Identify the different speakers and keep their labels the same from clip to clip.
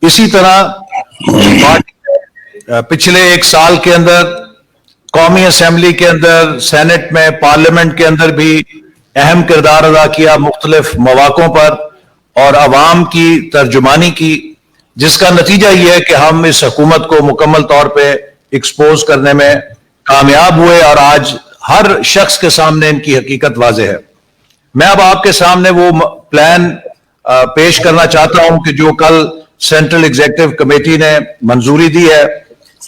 Speaker 1: اسی طرح پچھلے ایک سال کے اندر قومی اسمبلی کے اندر، سینٹ میں، پارلیمنٹ کے اندر بھی اہم کردار ادا کیا مختلف مواقعوں پر اور عوام کی ترجمانی کی، جس کا نتیجہ یہ ہے کہ ہم اس حکومت کو مکمل طور پہ ایکسپوز کرنے میں کامیاب ہوئے اور آج ہر شخص کے سامنے ان کی حقیقت واضح ہے۔ میں اب آپ کے سامنے وہ پلان پیش کرنا چاہتا ہوں کہ جو کل سینٹرل ایگزیکٹو کمیٹی نے منظوری دی ہے۔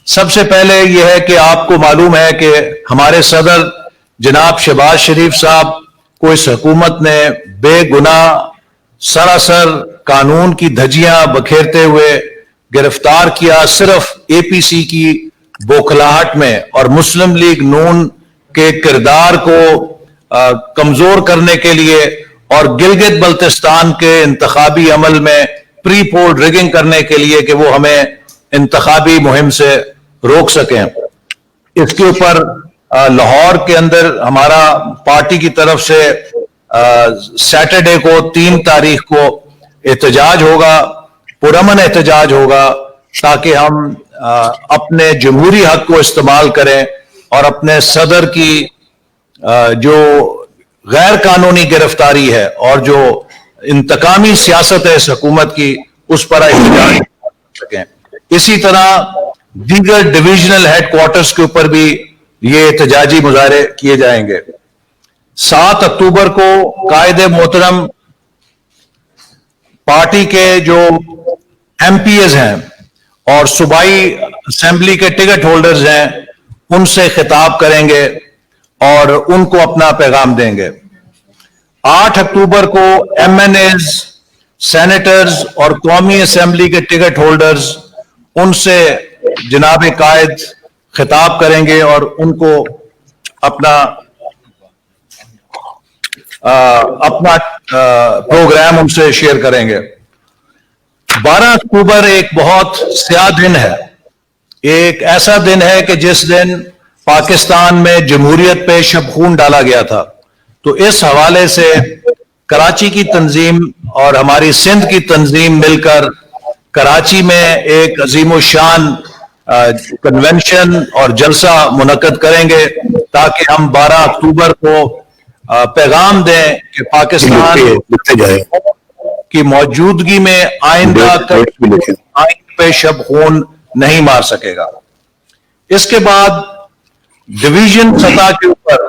Speaker 1: سب سے پہلے یہ ہے کہ آپ کو معلوم ہے کہ ہمارے صدر جناب شہباز شریف صاحب کو اس حکومت نے بے گناہ سراسر قانون کی دھجیاں بکھیرتے ہوئے گرفتار کیا، صرف اے پی سی کی بوکھلاہٹ میں اور مسلم لیگ نون کے کردار کو کمزور کرنے کے لیے اور گلگت بلتستان کے انتخابی عمل میں پری پول ریگنگ کرنے کے لیے کہ وہ ہمیں انتخابی مہم سے روک سکیں۔ اس کے اوپر لاہور کے اندر ہمارا پارٹی کی طرف سے سیٹرڈے کو 3 تاریخ کو احتجاج ہوگا، پرامن احتجاج ہوگا، تاکہ ہم اپنے جمہوری حق کو استعمال کریں اور اپنے صدر کی جو غیر قانونی گرفتاری ہے اور جو انتقامی سیاست ہے اس حکومت کی، اس پر احتجاج کر سکیں۔ اسی طرح دیگر ڈویژنل ہیڈ کوارٹرز کے اوپر بھی یہ احتجاجی مظاہرے کیے جائیں گے۔ 7 اکتوبر کو قائد محترم پارٹی کے جو ایم پی ایز ہیں اور صوبائی اسمبلی کے ٹکٹ ہولڈرز ہیں، ان سے خطاب کریں گے اور ان کو اپنا پیغام دیں گے۔ 8 اکتوبر کو ایم این ایز، سینیٹرز اور قومی اسمبلی کے ٹکٹ ہولڈرز، ان سے جناب قائد خطاب کریں گے اور ان کو اپنا پروگرام ان سے شیئر کریں گے۔ 12 اکتوبر ایک بہت سیاہ دن ہے، ایک ایسا دن ہے کہ جس دن پاکستان میں جمہوریت پہ شب خون ڈالا گیا تھا۔ تو اس حوالے سے کراچی کی تنظیم اور ہماری سندھ کی تنظیم مل کر کراچی میں ایک عظیم الشان کنونشن اور جلسہ منعقد کریں گے، تاکہ ہم 12 اکتوبر کو پیغام دیں کہ پاکستان کی موجودگی میں آئندہ آئین پہ شب خون نہیں مار سکے گا۔ اس کے بعد ڈویژن سطح کے اوپر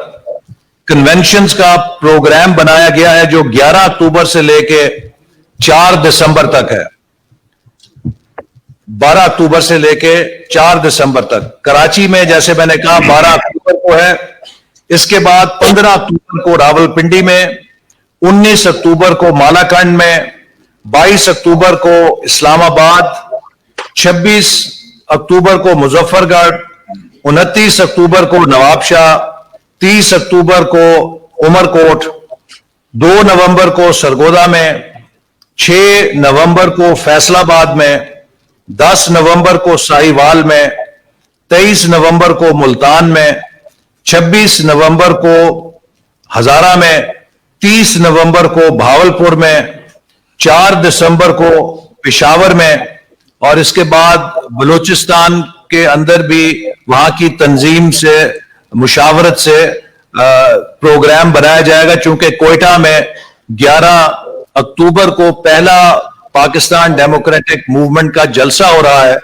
Speaker 1: کنونشنز کا پروگرام بنایا گیا ہے، جو 11 اکتوبر سے لے کے 4 دسمبر تک ہے۔ 12 اکتوبر سے لے کے 4 دسمبر تک کراچی میں، جیسے میں نے کہا 12 اکتوبر کو ہے۔ اس کے بعد 15 اکتوبر کو راولپنڈی میں، 19 اکتوبر کو مالاکنڈ میں، 22 اکتوبر کو اسلام آباد، 26 اکتوبر کو مظفر گڑھ، 29 اکتوبر کو نواب شاہ، 30 اکتوبر کو عمر کوٹ، 2 نومبر کو سرگودا میں، 6 نومبر کو فیصل آباد میں، 10 نومبر کو ساہیوال میں، 23 نومبر کو ملتان میں، 26 نومبر کو ہزارہ میں، 30 نومبر کو بھاولپور میں، 4 دسمبر کو پشاور میں، اور اس کے بعد بلوچستان کے اندر بھی وہاں کی تنظیم سے مشاورت سے پروگرام بنایا جائے گا، چونکہ کوئٹہ میں 11 اکتوبر کو پہلا پاکستان ڈیموکریٹک موومنٹ کا جلسہ ہو رہا ہے،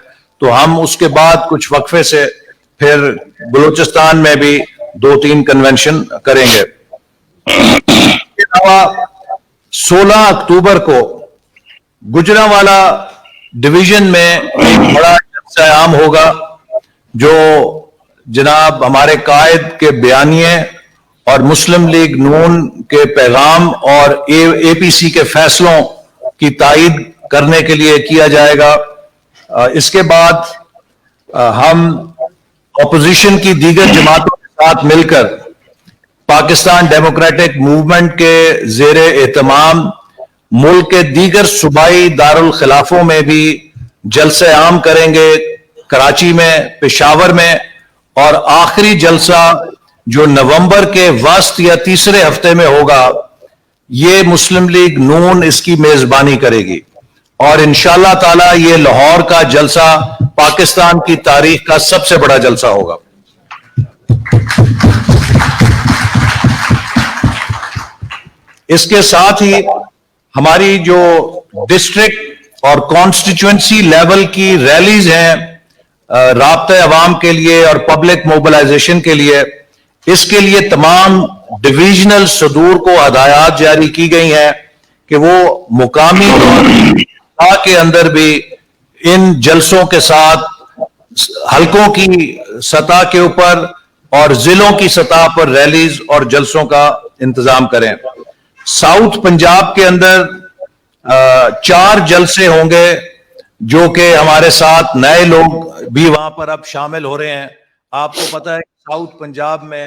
Speaker 1: تو ہم اس کے بعد کچھ وقفے سے پھر بلوچستان میں بھی 2-3 کنونشن کریں گے۔ اس کے علاوہ 16 اکتوبر کو گجرانوالہ ڈویژن میں ایک بڑا جلسہ عام ہوگا، جو جناب ہمارے قائد کے بیانیے اور مسلم لیگ نون کے پیغام اور اے پی سی کے فیصلوں کی تائید کرنے کے لیے کیا جائے گا۔ اس کے بعد ہم اپوزیشن کی دیگر جماعتوں کے ساتھ مل کر پاکستان ڈیموکریٹک موومنٹ کے زیر اہتمام ملک کے دیگر صوبائی دارالخلافوں میں بھی جلسے عام کریں گے، کراچی میں، پشاور میں، اور آخری جلسہ جو نومبر کے وسط یا تیسرے ہفتے میں ہوگا، یہ مسلم لیگ نون اس کی میزبانی کرے گی۔ اور انشاءاللہ تعالی یہ لاہور کا جلسہ پاکستان کی تاریخ کا سب سے بڑا جلسہ ہوگا. اس کے ساتھ ہی ہماری جو ڈسٹرکٹ اور کانسٹیچوئنسی لیول کی ریلیز ہیں رابطہ عوام کے لیے اور پبلک موبلائزیشن کے لیے، اس کے لیے تمام ڈویژنل صدور کو ہدایات جاری کی گئی ہیں کہ وہ مقامی طور کے اندر بھی ان جلسوں کے ساتھ حلقوں کی سطح کے اوپر اور ضلعوں کی سطح پر ریلیز اور جلسوں کا انتظام کریں. ساؤتھ پنجاب کے اندر 4 جلسے ہوں گے جو کہ ہمارے ساتھ نئے لوگ بھی وہاں پر اب شامل ہو رہے ہیں. آپ کو پتا ہے کہ ساؤتھ پنجاب میں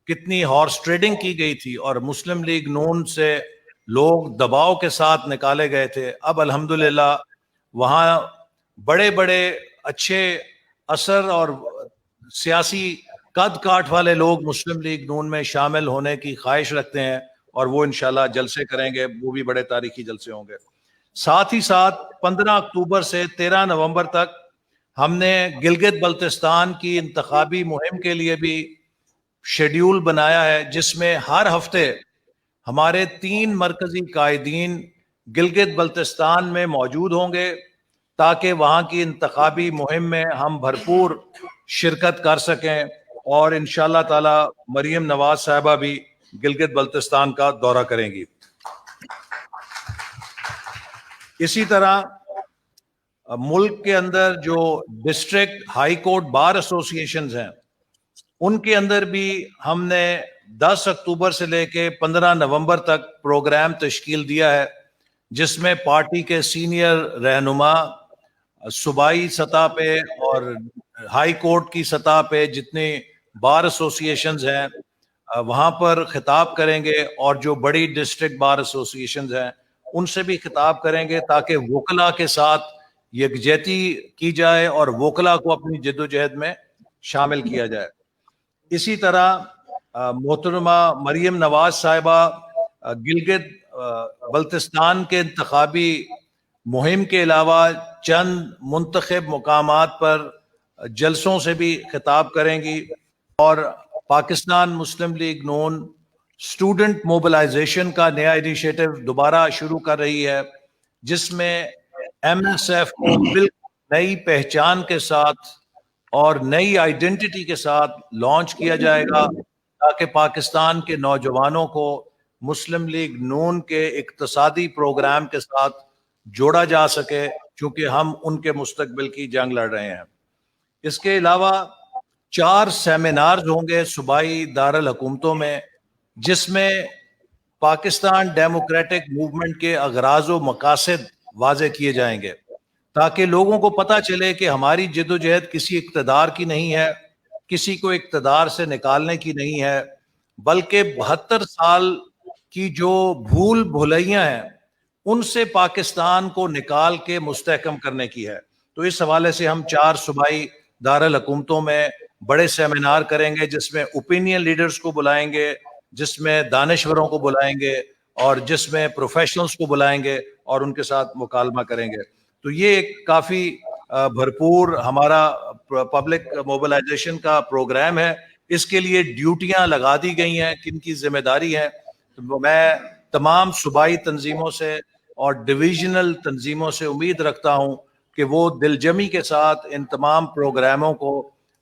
Speaker 1: کتنی ہارس ٹریڈنگ کی گئی تھی اور مسلم لیگ نون سے لوگ دباؤ کے ساتھ نکالے گئے تھے. اب الحمدللہ وہاں بڑے بڑے اچھے اثر اور سیاسی قد کاٹ والے لوگ مسلم لیگ نون میں شامل ہونے کی خواہش رکھتے ہیں اور وہ انشاءاللہ جلسے کریں گے، وہ بھی بڑے تاریخی جلسے ہوں گے. ساتھ ہی ساتھ 15 اکتوبر سے 13 نومبر تک ہم نے گلگت بلتستان کی انتخابی مہم کے لیے بھی شیڈیول بنایا ہے، جس میں ہر ہفتے ہمارے 3 مرکزی قائدین گلگت بلتستان میں موجود ہوں گے تاکہ وہاں کی انتخابی مہم میں ہم بھرپور شرکت کر سکیں. اور انشاءاللہ تعالی مریم نواز صاحبہ بھی گلگت بلتستان کا دورہ کریں گی. اسی طرح ملک کے اندر جو district high court bar associations ہیں ان کے اندر بھی ہم نے 10 اکتوبر سے لے کے 15 نومبر تک پروگرام تشکیل دیا ہے، جس میں پارٹی کے سینئر رہنما صوبائی سطح پہ اور ہائی کورٹ کی سطح پہ جتنے بار ایسوسیشنز ہیں وہاں پر خطاب کریں گے، اور جو بڑی ڈسٹرکٹ بار ایسوسیشنز ہیں ان سے بھی خطاب کریں گے تاکہ وکلا کے ساتھ یکجہتی کی جائے اور وکلا کو اپنی جدوجہد میں شامل کیا جائے. اسی طرح محترمہ مریم نواز صاحبہ گلگت بلتستان کے انتخابی مہم کے علاوہ چند منتخب مقامات پر جلسوں سے بھی خطاب کریں گی. اور پاکستان مسلم لیگ نون اسٹوڈنٹ موبلائزیشن کا نیا انیشیٹو دوبارہ شروع کر رہی ہے، جس میں ایم ایس ایف کو بالکل نئی پہچان کے ساتھ اور نئی آئیڈینٹی کے ساتھ لانچ کیا جائے گا تاکہ پاکستان کے نوجوانوں کو مسلم لیگ نون کے اقتصادی پروگرام کے ساتھ جوڑا جا سکے، چونکہ ہم ان کے مستقبل کی جنگ لڑ رہے ہیں. اس کے علاوہ 4 سیمینارز ہوں گے صوبائی دارالحکومتوں میں، جس میں پاکستان ڈیموکریٹک موومنٹ کے اغراض و مقاصد واضح کیے جائیں گے تاکہ لوگوں کو پتہ چلے کہ ہماری جدوجہد کسی اقتدار کی نہیں ہے، کسی کو اقتدار سے نکالنے کی نہیں ہے، بلکہ 72 سال کی جو بھول بھلیاں ہیں ان سے پاکستان کو نکال کے مستحکم کرنے کی ہے. تو اس حوالے سے ہم 4 صوبائی دارالحکومتوں میں بڑے سیمینار کریں گے، جس میں اوپینین لیڈرز کو بلائیں گے، جس میں دانشوروں کو بلائیں گے اور جس میں پروفیشنلز کو بلائیں گے اور ان کے ساتھ مکالمہ کریں گے. تو یہ ایک کافی بھرپور ہمارا پبلک موبلائزیشن کا پروگرام ہے. اس کے لیے ڈیوٹیاں لگا دی گئی ہیں، کن کی ذمہ داری ہے. میں تمام صوبائی تنظیموں سے اور ڈویژنل تنظیموں سے امید رکھتا ہوں کہ وہ دلجمی کے ساتھ ان تمام پروگراموں کو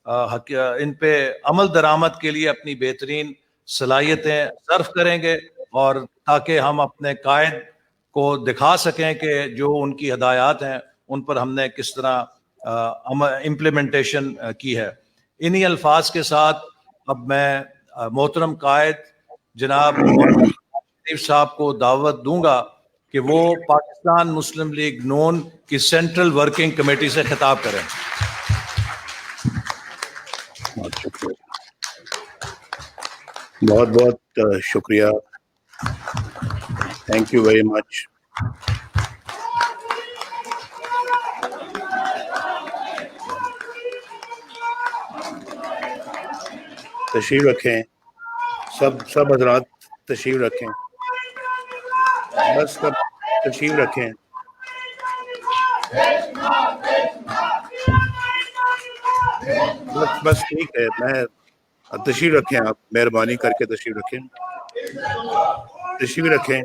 Speaker 1: ان پہ عمل درآمد کے لیے اپنی بہترین صلاحیتیں صرف کریں گے، اور تاکہ ہم اپنے قائد کو دکھا سکیں کہ جو ان کی ہدایات ہیں ان پر ہم نے کس طرح امپلیمنٹیشن کی ہے. انہی الفاظ کے ساتھ اب میں محترم قائد جناب شریف صاحب کو دعوت دوں گا کہ وہ پاکستان مسلم لیگ نون کی سینٹرل ورکنگ کمیٹی سے خطاب کریں.
Speaker 2: بہت بہت شکریہ. Thank you very much. تشریف رکھیں سب حضرات، تشریف رکھیں، بس سب تشریف رکھیں. बस ठीक है, मैं तशरीफ रखें, आप मेहरबानी करके तशरीफ रखें, तशरीफ रखें।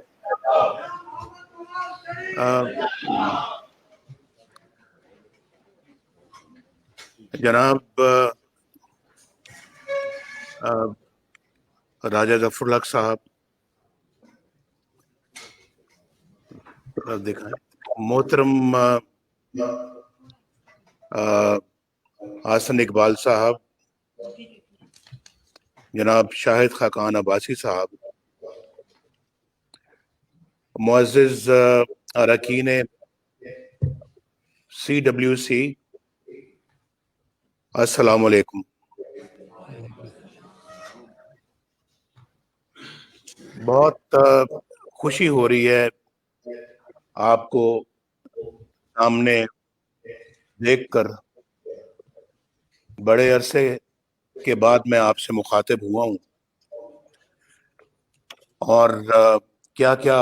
Speaker 2: जनाब राजा जफरुल हक साहब, दिखाएं, मोहतरम हासन इकबाल साहब, जनाब शाहिद खाकान अब्बासी साहब, मुअज़्ज़िज़ अरकान CWC, अस्सलाम वालेकुम। बहुत खुशी हो रही है आपको सामने देखकर। बड़े अरसे के बाद मैं आपसे मुखातिब हुआ हूँ और क्या क्या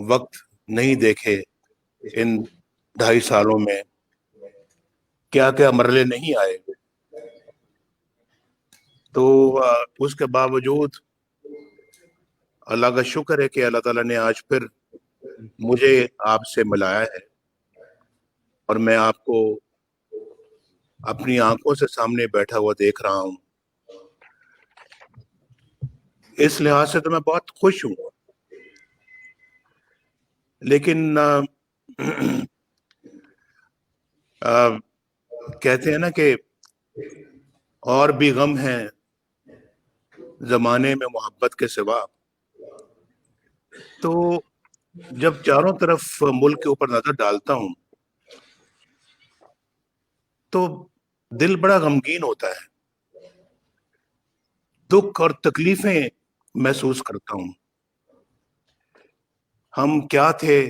Speaker 2: वक्त नहीं देखे इन 2.5 सालों में, क्या क्या मरले नहीं आए। तो उसके बावजूद अल्लाह का शुक्र है कि अल्लाह ताला ने आज फिर मुझे आपसे मिलाया है और मैं आपको अपनी आंखों से सामने बैठा हुआ देख रहा हूँ। इस लिहाज से तो मैं बहुत खुश हूँ, लेकिन कहते हैं ना कि और भी गम है जमाने में मोहब्बत के सिवा। तो जब चारों तरफ मुल्क के ऊपर नजर डालता हूँ तो दिल बड़ा गमगीन होता है, दुख और तकलीफें महसूस करता हूँ। हम क्या थे,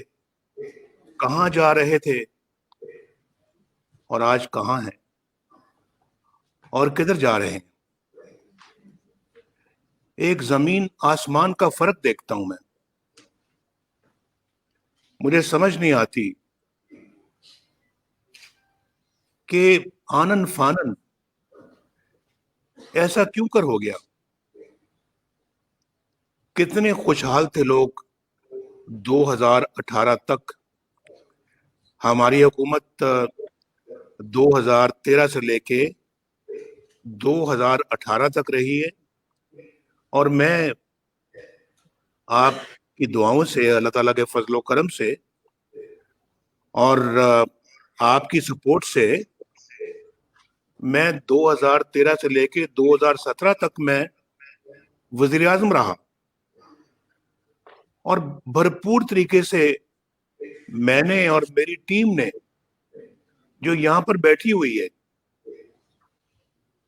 Speaker 2: कहाँ जा रहे थे और आज कहाँ हैं और किधर जा रहे हैं। एक जमीन आसमान का फर्क देखता हूं मैं। मुझे समझ नहीं आती कि आनन फानन ऐसा क्यों कर हो गया। कितने खुशहाल थे लोग 2018 तक। हमारी हुकूमत 2013 से लेके 2018 तक रही है और मैं आपकी दुआओं से, अल्लाह ताला के फजलो करम से और आपकी सपोर्ट से मैं 2013 से लेके 2017 तक मैं वजीर आजम रहा और भरपूर तरीके से मैंने और मेरी टीम ने, जो यहाँ पर बैठी हुई है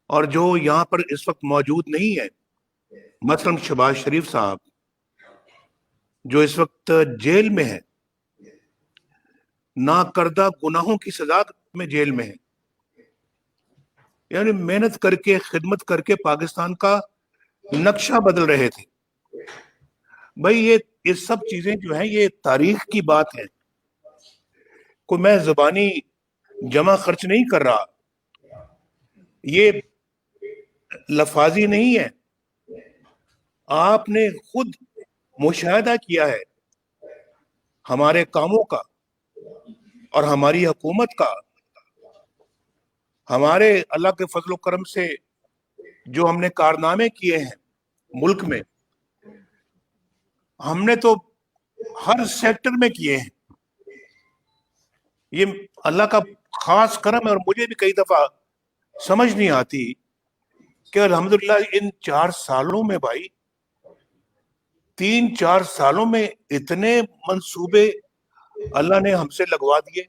Speaker 2: और जो यहाँ पर इस वक्त मौजूद नहीं है, मसलन शहबाज शरीफ साहब जो इस वक्त जेल में है, ना करदा गुनाहों की सजा में जेल में है, यानी मेहनत करके, खिदमत करके पाकिस्तान का नक्शा बदल रहे थे। भाई ये सब चीजें जो हैं ये तारीख की बात है, को मैं जुबानी जमा खर्च नहीं कर रहा, ये लफाजी नहीं है। आपने खुद मुशाहिदा किया है हमारे कामों का और हमारी हुकूमत का, हमारे अल्लाह के फजल करम से जो हमने कारनामे किए हैं मुल्क में, हमने तो हर सेक्टर में किए हैं। ये अल्लाह का खास करम है और मुझे भी कई दफा समझ नहीं आती कि अल्हम्दुलिल्लाह इन 4 सालों में भाई, 3-4 सालों में इतने मंसूबे अल्लाह ने हमसे लगवा दिए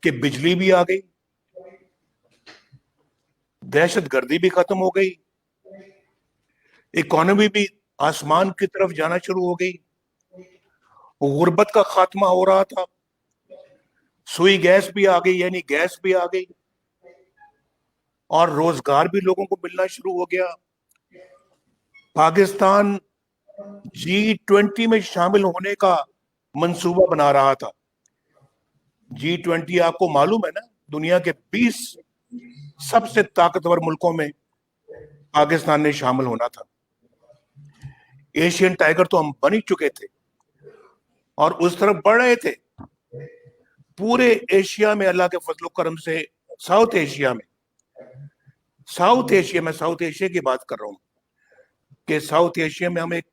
Speaker 2: कि बिजली भी आ गई, दहशत गर्दी भी खत्म हो गई, इकोनॉमी भी आसमान की तरफ जाना शुरू हो गई, गुर्बत का खात्मा हो रहा था, सुई गैस भी आ गई, यानी गैस भी आ गई और रोजगार भी लोगों को मिलना शुरू हो गया। पाकिस्तान G20 में शामिल होने का मंसूबा बना रहा था। G20 आपको मालूम है ना, दुनिया के 20 सबसे ताकतवर मुल्कों में पाकिस्तान ने शामिल होना था। एशियन टाइगर तो हम बन ही चुके थे और उस तरफ बढ़ रहे थे। पूरे एशिया में अल्लाह के फजल करम से, साउथ एशिया की बात कर रहा हूं कि साउथ एशिया में हम एक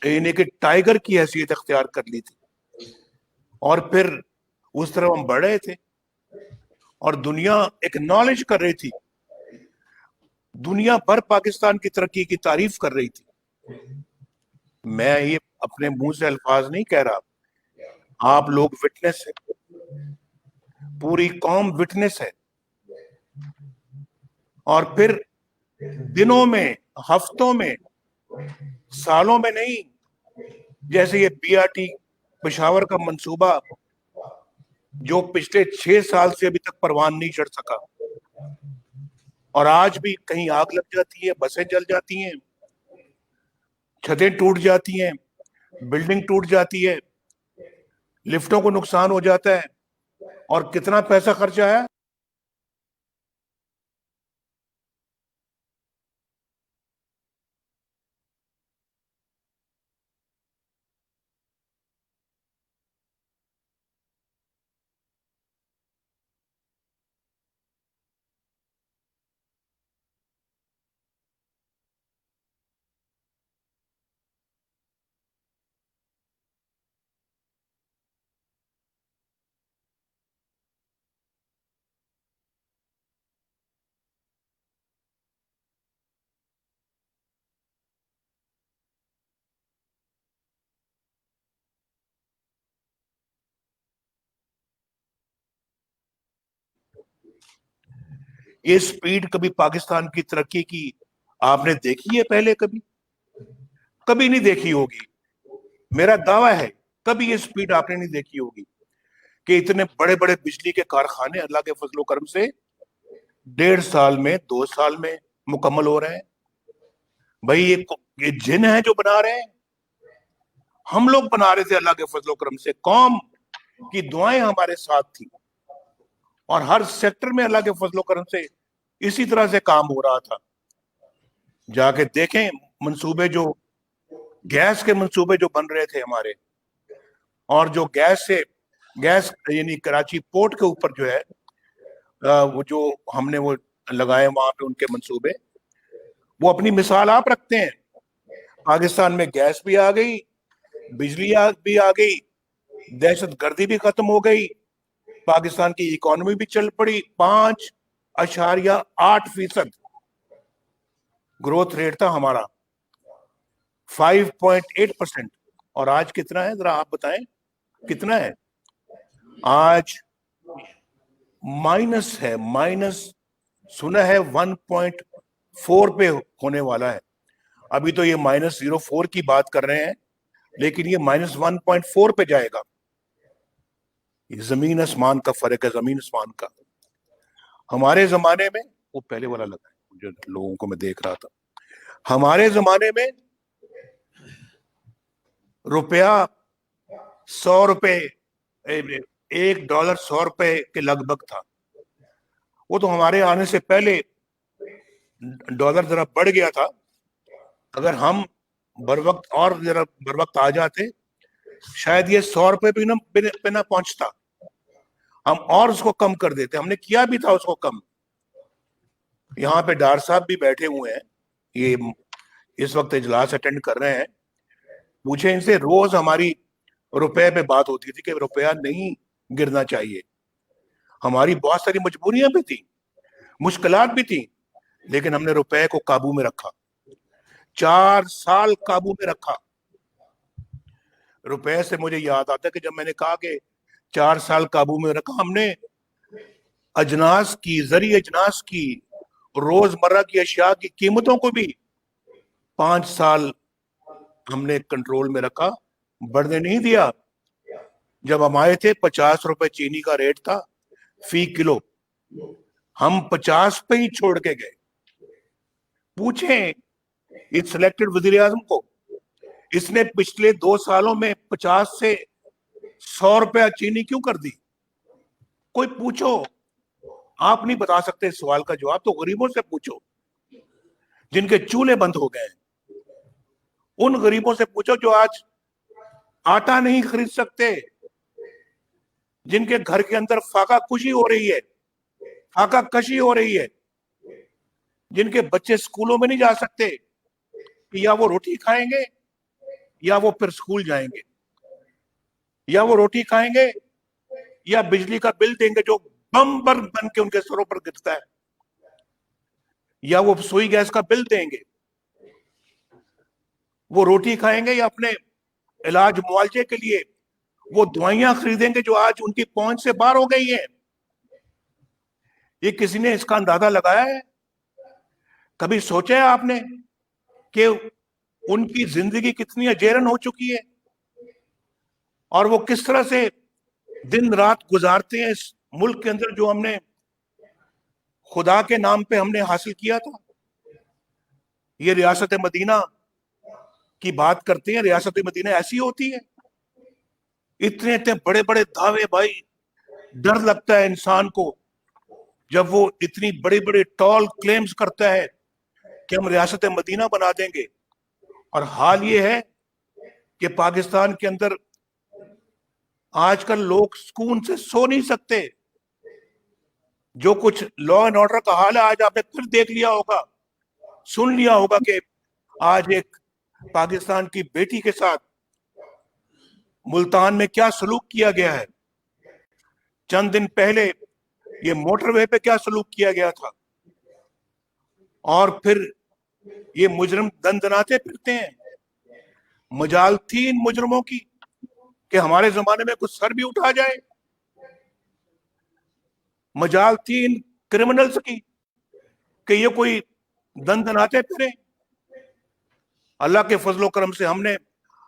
Speaker 2: यानी कि टाइगर की हैसियत अख्तियार कर ली थी और फिर उस तरफ हम बढ़ रहे थे और दुनिया एक्नॉलेज कर रही थी, दुनिया भर पाकिस्तान की तरक्की की तारीफ कर रही थी। मैं ये अपने मुंह से अल्फाज नहीं कह रहा, आप लोग विटनेस है, पूरी कौम विटनेस है। और फिर दिनों में, हफ्तों में, सालों में नहीं, जैसे ये बीआरटी पेशावर का मंसूबा जो पिछले 6 साल से अभी तक परवान नहीं चढ़ सका और आज भी कहीं आग लग जाती है, बसें जल जाती हैं, छतें टूट जाती हैं, बिल्डिंग टूट जाती है, लिफ्टों को नुकसान हो जाता है और कितना पैसा खर्चा है। ये स्पीड कभी पाकिस्तान की तरक्की की आपने देखी है पहले? कभी नहीं देखी होगी। मेरा दावा है कभी ये स्पीड आपने नहीं देखी होगी कि इतने बड़े बड़े बिजली के कारखाने अल्लाह के फजलो करम से 1.5 साल में, 2 साल में मुकम्मल हो रहे हैं। भाई ये जिन है जो बना रहे हैं, हम लोग बना रहे थे अल्लाह के फजलो करम से, कौम की दुआएं हमारे साथ थी और हर सेक्टर में अल्लाह के फजलो करम से इसी तरह से काम हो रहा था। जाके देखें मंसूबे, जो गैस के मंसूबे जो बन रहे थे हमारे, और जो गैस यानी कराची पोर्ट के ऊपर जो है वो जो हमने वो लगाए वहां पे उनके मंसूबे, वो अपनी मिसाल आप रखते हैं। पाकिस्तान में गैस भी आ गई, बिजली भी आ गई, दहशत गर्दी भी खत्म हो गई, पाकिस्तान की इकोनॉमी भी चल पड़ी। 5.8% ग्रोथ रेट था हमारा, 5.8%। और आज कितना है जरा आप बताएं, कितना है आज? माइनस है, माइनस सुना है 1.4 पे होने वाला है। अभी तो ये -0.4 की बात कर रहे हैं, लेकिन ये -1.4 पे जाएगा। ये जमीन आसमान का फर्क है, जमीन आसमान का। हमारे जमाने में, वो पहले वाला लगा है, जो लोगों को मैं देख रहा था, हमारे जमाने में रुपया 100 रुपए, $1 100 रुपए के लगभग था। वो तो हमारे आने से पहले डॉलर जरा बढ़ गया था। अगर हम बर वक्त आ जाते, शायद ये 100 रुपए पे ना पहुंचता, हम और उसको कम कर देते। हमने किया भी था उसको कम। यहाँ पे डार साहब भी बैठे हुए हैं, ये इस वक्त इजलास अटेंड कर रहे हैं। पूछे इनसे, रोज हमारी रुपए पे बात होती थी कि रुपया नहीं गिरना चाहिए। हमारी बहुत सारी मजबूरियां भी थी, मुश्किलात भी थी, लेकिन हमने रुपए को काबू में रखा। 4 साल काबू में रखा। रुपए से मुझे याद आता है कि जब मैंने कहा कि 4 साल काबू में रखा, हमने अजनास की, जरिए अजनास की, रोजमर्रा की अशिया की कीमतों को भी 5 साल हमने कंट्रोल में रखा, बढ़ने नहीं दिया। जब हम आए थे 50 रुपए चीनी का रेट था फी किलो, हम 50 पे ही छोड़ के गए। पूछें इस सिलेक्टेड वजीर आजम को, इसने पिछले 2 सालों में 50 से 100 रुपया चीनी क्यों कर दी? कोई पूछो, आप नहीं बता सकते इस सवाल का जवाब तो गरीबों से पूछो जिनके चूल्हे बंद हो गए। उन गरीबों से पूछो जो आज आटा नहीं खरीद सकते, जिनके घर के अंदर फाका कुशी हो रही है, फाका कशी हो रही है, जिनके बच्चे स्कूलों में नहीं जा सकते, या वो रोटी खाएंगे या वो फिर स्कूल जाएंगे, या वो रोटी खाएंगे या बिजली का बिल देंगे जो बम बन के उनके सरों पर गिरता है, या वो सुई गैस का बिल देंगे, वो रोटी खाएंगे या अपने इलाज मुआवजे के लिए वो दवाइयां खरीदेंगे जो आज उनकी पहुंच से बाहर हो गई है। ये किसी ने इसका अंदाजा लगाया है? कभी सोचा है आपने कि उनकी जिंदगी कितनी अजेरन हो चुकी है और वो किस तरह से दिन रात गुजारते हैं इस मुल्क के अंदर जो हमने खुदा के नाम पे हमने हासिल किया था। ये रियासत मदीना की बात करते हैं, रियासत मदीना ऐसी होती है? इतने इतने बड़े बड़े दावे भाई, डर लगता है इंसान को जब वो इतनी बड़ी बड़ी टॉल क्लेम्स करता है कि हम रियासत मदीना बना देंगे, और हाल ये है कि पाकिस्तान के अंदर आजकल लोग सुकून से सो नहीं सकते। जो कुछ लॉ एंड ऑर्डर का हाल है आज आपने फिर देख लिया होगा, सुन लिया होगा कि आज एक पाकिस्तान की बेटी के साथ मुल्तान में क्या सलूक किया गया है, चंद दिन पहले ये मोटरवे पे क्या सलूक किया गया था, और फिर ये मुजरिम दंदनाते फिरते हैं। मजाल थी इन मुजरिमों की कि हमारे जमाने में कुछ सर भी उठा जाए, मजाल थी इन क्रिमिनल्स की कि ये कोई दंदनाते फिरे। अल्लाह के फजलो करम से हमने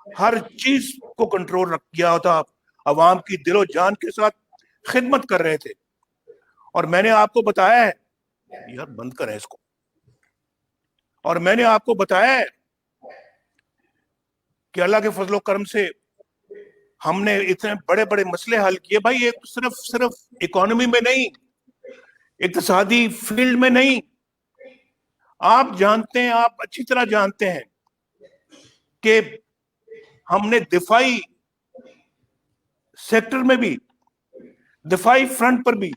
Speaker 2: हर चीज को कंट्रोल रख किया था, अवाम की दिलो जान के साथ खिदमत कर रहे थे। और मैंने आपको बताया है, यार बंद करें इसको, और मैंने आपको बताया है कि अल्लाह के फजलो करम से हमने इतने बड़े बड़े मसले हल किए भाई। ये सिर्फ इकोनॉमी में नहीं, इक्तिसादी फील्ड में नहीं, आप जानते हैं, आप अच्छी तरह जानते हैं कि हमने दिफाई सेक्टर में भी, दिफाई फ्रंट पर भी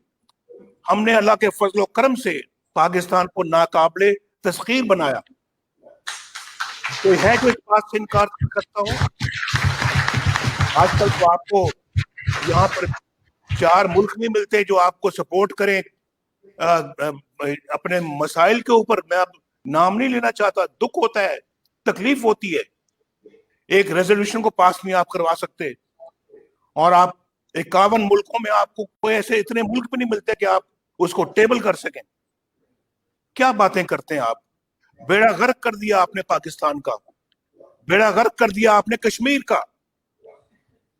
Speaker 2: हमने अल्लाह के फजलो करम से पाकिस्तान को नाकाबिले तस्खीर बनाया। तो है जो इस बात से इनकार करता हूं, आजकल तो आपको यहाँ पर 4 मुल्क नहीं मिलते जो आपको सपोर्ट करें अपने मसाइल के ऊपर। मैं अब नाम नहीं लेना चाहता, दुख होता है, तकलीफ होती है। एक रेजोल्यूशन को पास नहीं आप करवा सकते, और आप 51 मुल्कों में आपको कोई ऐसे इतने मुल्क भी नहीं मिलते कि आप उसको टेबल कर सकें। क्या बातें करते हैं आप? बेड़ा गर्क कर दिया आपने पाकिस्तान का, बेड़ा गर्क कर दिया आपने कश्मीर का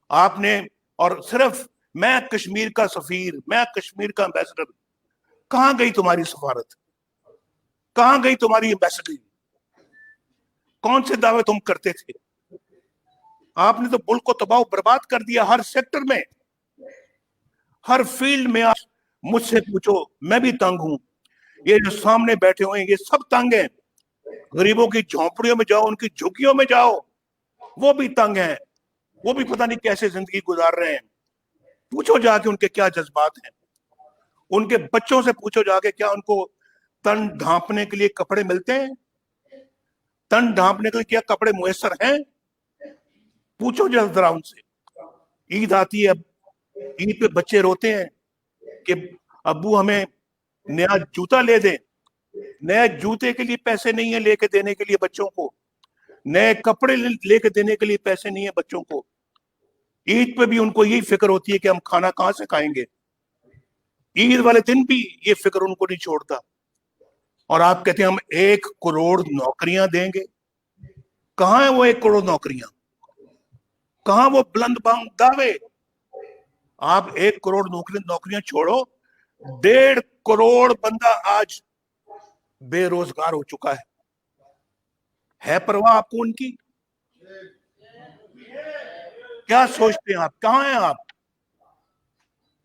Speaker 2: आपने। और सिर्फ मैं कश्मीर का सफीर, मैं कश्मीर का एम्बेसडर। कहां गई तुम्हारी सफारत? कहां गई तुम्हारी एम्बेसडरी? कौन से दावे तुम करते थे? आपने तो मुल्क को तबाह बर्बाद कर दिया हर सेक्टर में, हर फील्ड में। आप मुझसे पूछो, मैं भी तंग हूं, ये जो सामने बैठे हुए हैं ये सब तंग हैं। गरीबों की झोंपड़ियों में जाओ, उनकी झुग्गियों में जाओ, वो भी तंग हैं, वो भी पता नहीं कैसे जिंदगी गुजार रहे हैं। पूछो जाके उनके क्या जज्बात हैं, उनके बच्चों से पूछो जाके क्या उनको तन ढांपने के लिए कपड़े मिलते हैं? तन ढांपने के लिए क्या कपड़े मुयस्सर हैं? पूछो जरा उनसे। ईद आती है, ईद पे बच्चे रोते हैं कि अब्बू हमें नया जूता ले दे। नए जूते के लिए पैसे नहीं है लेके देने के लिए बच्चों को, नए कपड़े लेके देने के लिए पैसे नहीं है बच्चों को। ईद पे भी उनको यही फिक्र होती है कि हम खाना कहां से खाएंगे। ईद वाले दिन भी ये फिक्र उनको नहीं छोड़ता। और आप कहते हैं हम 1 करोड़ नौकरियां देंगे। कहां है वो 1 करोड़ नौकरियां? कहां वो बुलंद बांग दावे? आप 1 करोड़ नौकरियां छोड़ो, 1.5 करोड़ बंदा आज बेरोजगार हो चुका है परवाह आपको उनकी? کیا سوچتے ہیں آپ؟ کہاں ہیں آپ؟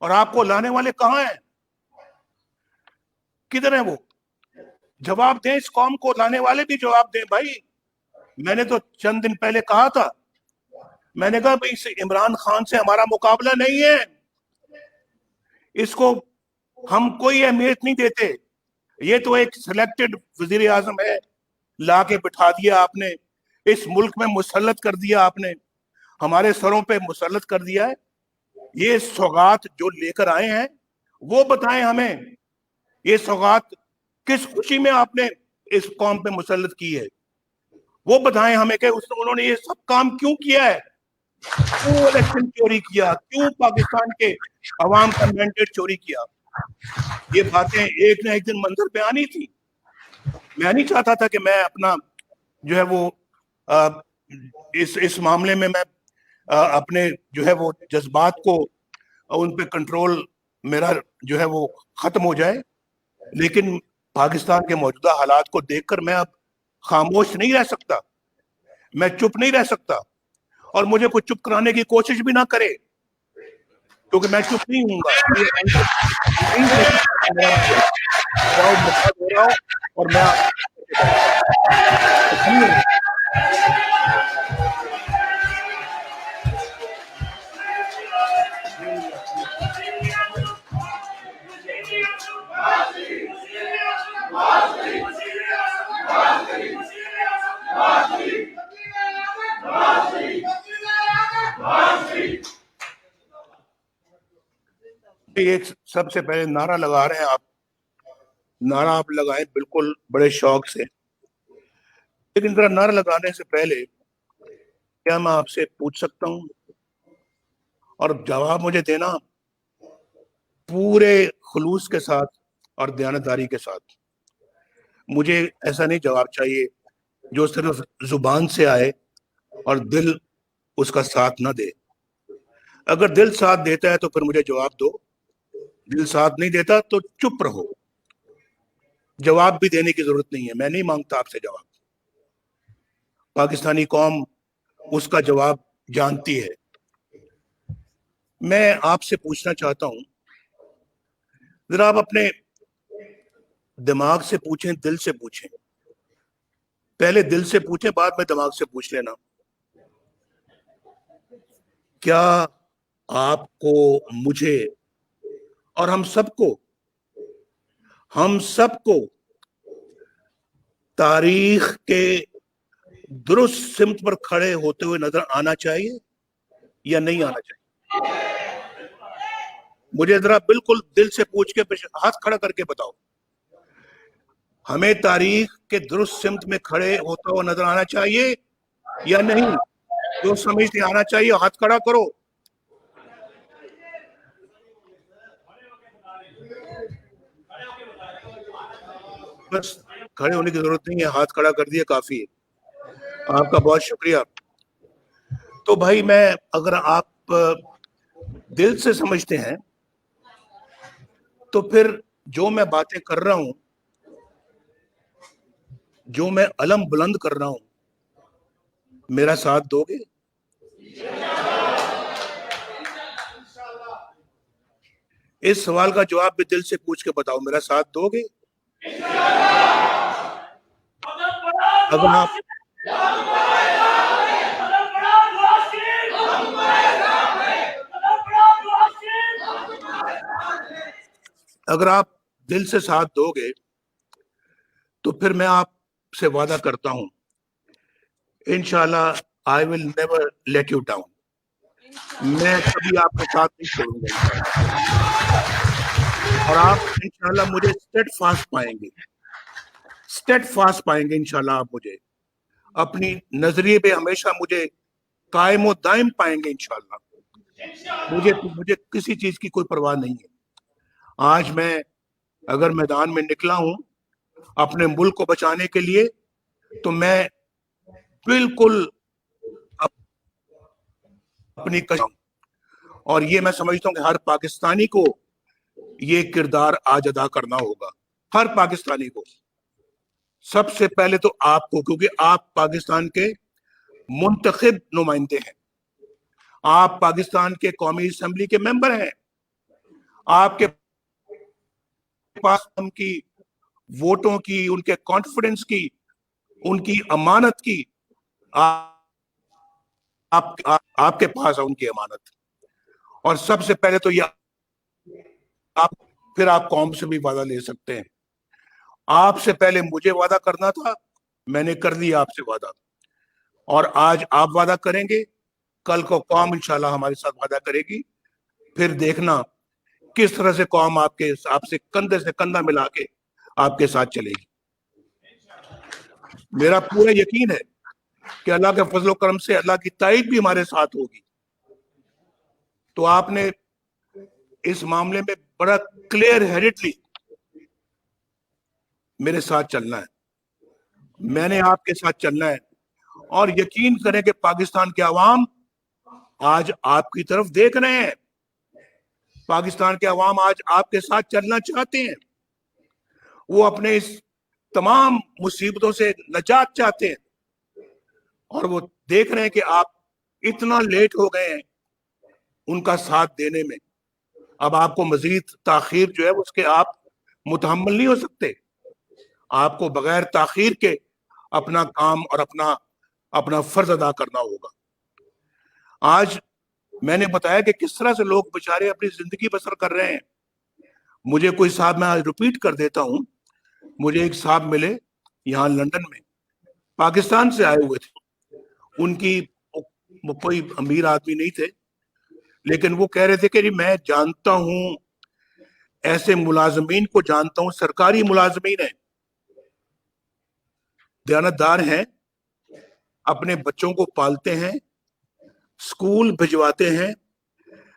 Speaker 2: اور آپ کو لانے والے کہاں ہیں؟ کدھر ہیں وہ؟ جواب دیں، اس قوم کو لانے والے بھی جواب دیں بھائی۔ میں نے تو چند دن پہلے کہا تھا، میں نے کہا بھائی عمران خان سے ہمارا مقابلہ نہیں ہے، اس کو ہم کوئی اہمیت نہیں دیتے، یہ تو ایک سلیکٹڈ وزیر اعظم ہے، لا کے بٹھا دیا آپ نے، اس ملک میں مسلط کر دیا آپ نے، ہمارے سروں پہ مسلط کر دیا ہے۔ یہ سوغات جو لے کر آئے ہیں وہ بتائیں ہمیں، یہ سوغات کس خوشی میں آپ نے اس قوم پہ مسلط کی ہے؟ وہ بتائیں ہمیں کہ انہوں نے یہ سب کام کیوں کیا ہے؟ کیوں الیکشن چوری کیا؟ کیوں پاکستان کے عوام کا مینڈیٹ چوری کیا؟ یہ باتیں ایک نہ ایک دن منظر پہ آنی تھی۔ میں نہیں چاہتا تھا کہ میں اپنا جو ہے وہ اس معاملے میں اپنے جو ہے وہ جذبات کو ان پہ کنٹرول میرا جو ہے وہ ختم ہو جائے، لیکن پاکستان کے موجودہ حالات کو دیکھ کر میں اب خاموش نہیں رہ سکتا، میں چپ نہیں رہ سکتا، اور مجھے کوئی چپ کرانے کی کوشش بھی نہ کرے، کیونکہ میں چپ نہیں ہوں گا۔ اور میں ایک سب سے پہلے نعرہ لگا رہے ہیں آپ، نعرہ آپ لگائیں بالکل بڑے شوق سے، لیکن ذرا نعرہ لگانے سے پہلے کیا میں آپ سے پوچھ سکتا ہوں، اور جواب مجھے دینا پورے خلوص کے ساتھ اور دیانتداری کے ساتھ، مجھے ایسا نہیں جواب چاہیے جو صرف زبان سے آئے اور دل اس کا ساتھ نہ دے۔ اگر دل ساتھ دیتا ہے تو پھر مجھے جواب دو، دل ساتھ نہیں دیتا تو چپ رہو، جواب بھی دینے کی ضرورت نہیں ہے، میں نہیں مانگتا آپ سے جواب، پاکستانی قوم اس کا جواب جانتی ہے۔ میں آپ سے پوچھنا چاہتا ہوں، ذرا آپ اپنے دماغ سے پوچھیں، دل سے پوچھیں، پہلے دل سے پوچھیں بعد میں دماغ سے پوچھ لینا، کیا آپ کو، مجھے اور ہم سب کو تاریخ کے درست سمت پر کھڑے ہوتے ہوئے نظر آنا چاہیے یا نہیں آنا چاہیے؟ مجھے ذرا بالکل دل سے پوچھ کے ہاتھ کھڑا کر کے بتاؤ، ہمیں تاریخ کے درست سمت میں کھڑے ہوتا ہوا نظر آنا چاہیے یا نہیں؟ جو سمجھتے آنا چاہیے ہاتھ کھڑا کرو۔ بس کھڑے ہونے کی ضرورت نہیں ہے، ہاتھ کھڑا کر دیا کافی ہے، آپ کا بہت شکریہ۔ تو بھائی میں، اگر آپ دل سے سمجھتے ہیں تو پھر جو میں باتیں کر رہا ہوں، جو میں علم بلند کر رہا ہوں، میرا ساتھ دو گے؟ اس سوال کا جواب بھی دل سے پوچھ کے بتاؤ، میرا ساتھ دو گے؟ اگر آپ دل سے ساتھ دو گے تو پھر میں آپ سے وعدہ کرتا ہوں، انشاءاللہ I will never let you down، میں کبھی آپ کا ساتھ نہیں چھوڑوں گا، اور آپ انشاءاللہ مجھے اسٹیڈ فاسٹ پائیں گے انشاءاللہ، آپ مجھے اپنی نظریے پہ ہمیشہ مجھے قائم و دائم پائیں گے انشاءاللہ۔ مجھے کسی چیز کی کوئی پرواہ نہیں ہے۔ آج میں اگر میدان میں نکلا ہوں اپنے ملک کو بچانے کے لیے تو میں بالکل اپنی اور یہ میں سمجھتا ہوں کہ ہر پاکستانی کو یہ کردار آج ادا کرنا ہوگا، ہر پاکستانی کو، سب سے پہلے تو آپ کو، کیونکہ آپ پاکستان کے منتخب نمائندے ہیں، آپ پاکستان کے قومی اسمبلی کے ممبر ہیں, آپ کے پاس ان کی ووٹوں کی, ان کے کانفیڈنس کی, ان کی امانت کی, آپ کے پاس ہے ان کی امانت. اور سب سے پہلے تو یہ پھر آپ قوم سے بھی وعدہ لے سکتے ہیں. آپ سے پہلے مجھے وعدہ کرنا تھا, میں نے کر لیا آپ سے وعدہ, اور آج آپ وعدہ کریں گے, کل کو قوم انشاءاللہ ہمارے ساتھ وعدہ کرے گی. پھر دیکھنا کس طرح سے قوم آپ سے کندھے سے کندھا ملا کے آپ کے ساتھ چلے گی. میرا پورا یقین ہے کہ اللہ کے فضل و کرم سے اللہ کی تائید بھی ہمارے ساتھ ہوگی. تو آپ نے اس معاملے میں بڑا کلیئر ہیڈڈلی میرے ساتھ چلنا ہے, میں نے آپ کے ساتھ چلنا ہے. اور یقین کریں کہ پاکستان کے عوام آج آپ کی طرف دیکھ رہے ہیں, پاکستان کے عوام آج آپ کے ساتھ چلنا چاہتے ہیں. وہ اپنے اس تمام مصیبتوں سے نجات چاہتے ہیں, اور وہ دیکھ رہے ہیں کہ آپ اتنا لیٹ ہو گئے ہیں ان کا ساتھ دینے میں. اب آپ کو مزید تاخیر جو ہے اس کے آپ متحمل نہیں ہو سکتے. آپ کو بغیر تاخیر کے اپنا کام اور اپنا فرض ادا کرنا ہوگا. آج میں نے بتایا کہ کس طرح سے لوگ بیچارے اپنی زندگی بسر کر رہے ہیں. مجھے کوئی صاحب, میں آج ریپیٹ کر دیتا ہوں, مجھے ایک صاحب ملے یہاں لندن میں, پاکستان سے آئے ہوئے تھے. ان کی کوئی امیر آدمی نہیں تھے, لیکن وہ کہہ رہے تھے کہ جی میں جانتا ہوں, ایسے ملازمین کو جانتا ہوں, سرکاری ملازمین ہیں, دیانتدار ہیں, اپنے بچوں کو پالتے ہیں, اسکول بھجواتے ہیں,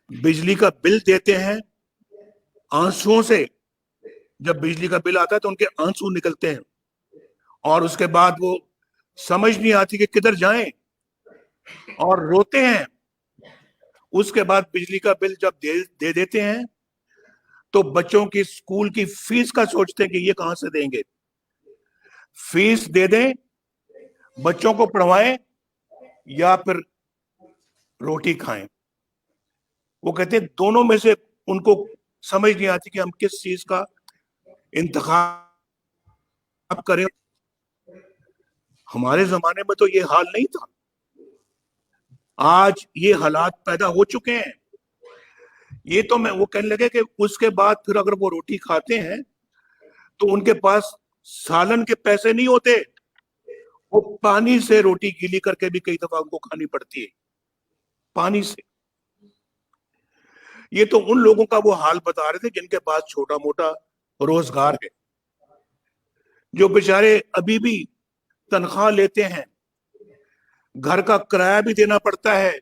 Speaker 2: بجلی کا بل دیتے ہیں, آنسوؤں سے جب بجلی کا بل آتا ہے تو ان کے آنسو نکلتے ہیں, اور اس کے بعد وہ سمجھ نہیں آتی کہ کدھر جائیں اور روتے ہیں. اس کے بعد بجلی کا بل جب دے دیتے ہیں تو بچوں کی اسکول کی فیس کا سوچتے ہیں کہ یہ کہاں سے دیں گے. فیس دے دیں, بچوں کو پڑھوائیں, یا پھر روٹی کھائیں. وہ کہتے ہیں دونوں میں سے ان کو سمجھ نہیں آتی کہ ہم کس چیز کا انتخاب کریں. ہمارے زمانے میں تو یہ حال نہیں تھا, آج یہ حالات پیدا ہو چکے ہیں. یہ تو وہ کہنے لگے کہ اس کے بعد پھر اگر وہ روٹی کھاتے ہیں تو ان کے پاس سالن کے پیسے نہیں ہوتے, وہ پانی سے روٹی گیلی کر کے بھی کئی دفعہ ان کو کھانی پڑتی ہے, پانی سے. یہ تو ان لوگوں کا وہ حال بتا رہے تھے جن کے پاس چھوٹا موٹا روزگار ہے, جو بیچارے ابھی بھی تنخواہ لیتے ہیں, گھر کا کرایہ بھی دینا پڑتا ہے,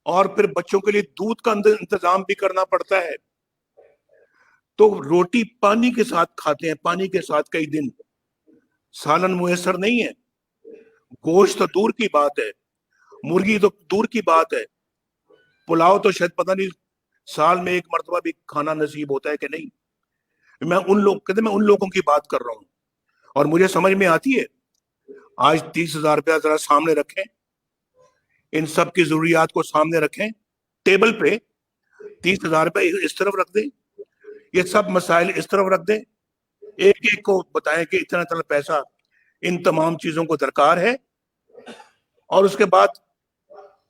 Speaker 2: اور پھر بچوں کے لیے دودھ کا انتظام بھی کرنا پڑتا ہے. تو روٹی پانی کے ساتھ کھاتے ہیں, پانی کے ساتھ کئی دن. سالن میسر نہیں ہے, گوشت تو دور کی بات ہے, مرغی تو دور کی بات ہے, پلاؤ تو شاید پتہ نہیں سال میں ایک مرتبہ بھی کھانا نصیب ہوتا ہے کہ نہیں. میں ان لوگوں کی بات کر رہا ہوں, اور مجھے سمجھ میں آتی ہے. آج 30,000 روپیہ ذرا سامنے رکھیں, ان سب کی ضروریات کو سامنے رکھیں ٹیبل پہ, 30,000 روپے اس طرف رکھ دیں, یہ سب مسائل اس طرف رکھ دیں, ایک ایک کو بتائیں کہ اتنا اتنا پیسہ ان تمام چیزوں کو درکار ہے, اور اس کے بعد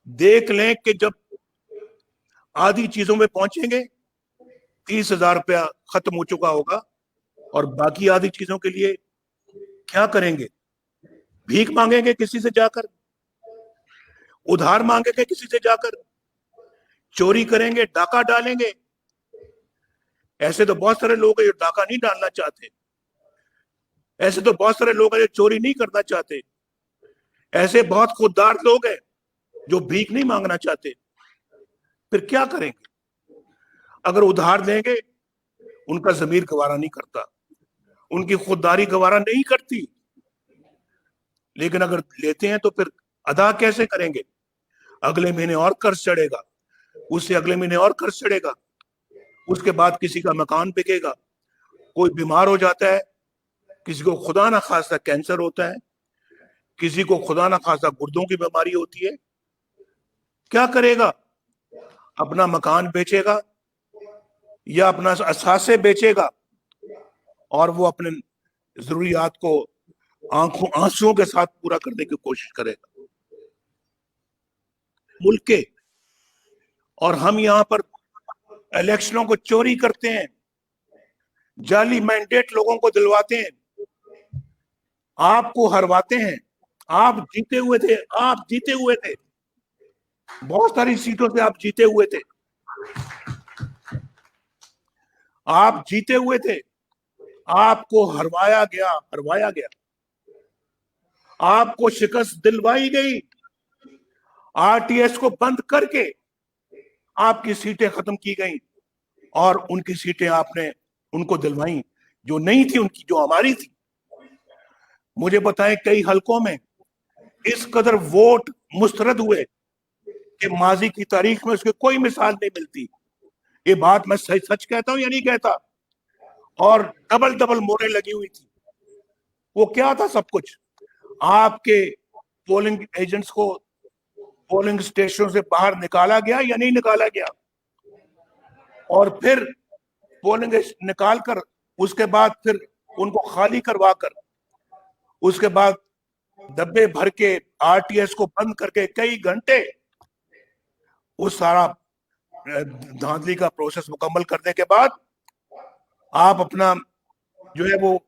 Speaker 2: دیکھ لیں کہ جب آدھی چیزوں میں پہنچیں گے 30,000 روپیہ ختم ہو چکا ہوگا, اور باقی آدھی چیزوں کے لیے کیا کریں گے؟ بھیک مانگیں گے کسی سے جا کر, ادھار مانگیں گے کسی سے جا کر, چوری کریں گے, ڈاکہ ڈالیں گے. ایسے تو بہت سارے لوگ ہیں جو ڈاکہ نہیں ڈالنا چاہتے, ایسے تو بہت سارے لوگ ہیں جو چوری نہیں کرنا چاہتے, ایسے بہت خوددار لوگ ہیں جو بھیک نہیں مانگنا چاہتے. پھر کیا کریں گے؟ اگر ادھار دیں گے ان کا ضمیر گوارا نہیں کرتا, ان کی خودداری گوارا نہیں کرتی, لیکن اگر لیتے ہیں تو پھر ادا کیسے کریں گے؟ اگلے مہینے اور قرض چڑھے گا, اس سے اگلے مہینے اور قرض چڑھے گا, اس کے بعد کسی کا مکان بکے گا, کوئی بیمار ہو جاتا ہے, کسی کو خدا نہ خواستہ کینسر ہوتا ہے, کسی کو خدا نہ خواستہ گردوں کی بیماری ہوتی ہے, क्या करेगा? अपना मकान बेचेगा या अपना असासे बेचेगा और वो अपने जरूरियात को आंसुओं के साथ पूरा करने की कोशिश करेगा मुल्क के। और हम यहां पर इलेक्शनों को चोरी करते हैं, जाली मैंडेट लोगों को दिलवाते हैं, आपको हरवाते हैं। आप जीते हुए थे, आप जीते हुए थे, बहुत सारी सीटों से आप जीते हुए थे, आप जीते हुए थे, आपको हरवाया गया, आपको शिकस्त दिलवाई गई, आरटीएस को बंद करके आपकी सीटें खत्म की गई और उनकी सीटें आपने उनको दिलवाई जो नहीं थी उनकी, जो हमारी थी। मुझे बताएं, कई हलकों में इस कदर वोट मुस्तरद हुए कि माजी की तारीख में उसकी कोई मिसाल नहीं मिलती। ये बात मैं सच कहता हूं या नहीं कहता? और डबल डबल मोहरें लगी हुई थी। वो क्या था? सब कुछ आपके पोलिंग एजेंट्स को पोलिंग स्टेशनों से बाहर निकाला गया या नहीं निकाला गया, और फिर पोलिंग निकालकर उसके बाद फिर उनको खाली करवा कर उसके बाद डब्बे भर के आरटीएस को बंद करके कई घंटे उस सारा धांधली का प्रोसेस मुकम्मल करने के बाद आप अपना जो है वो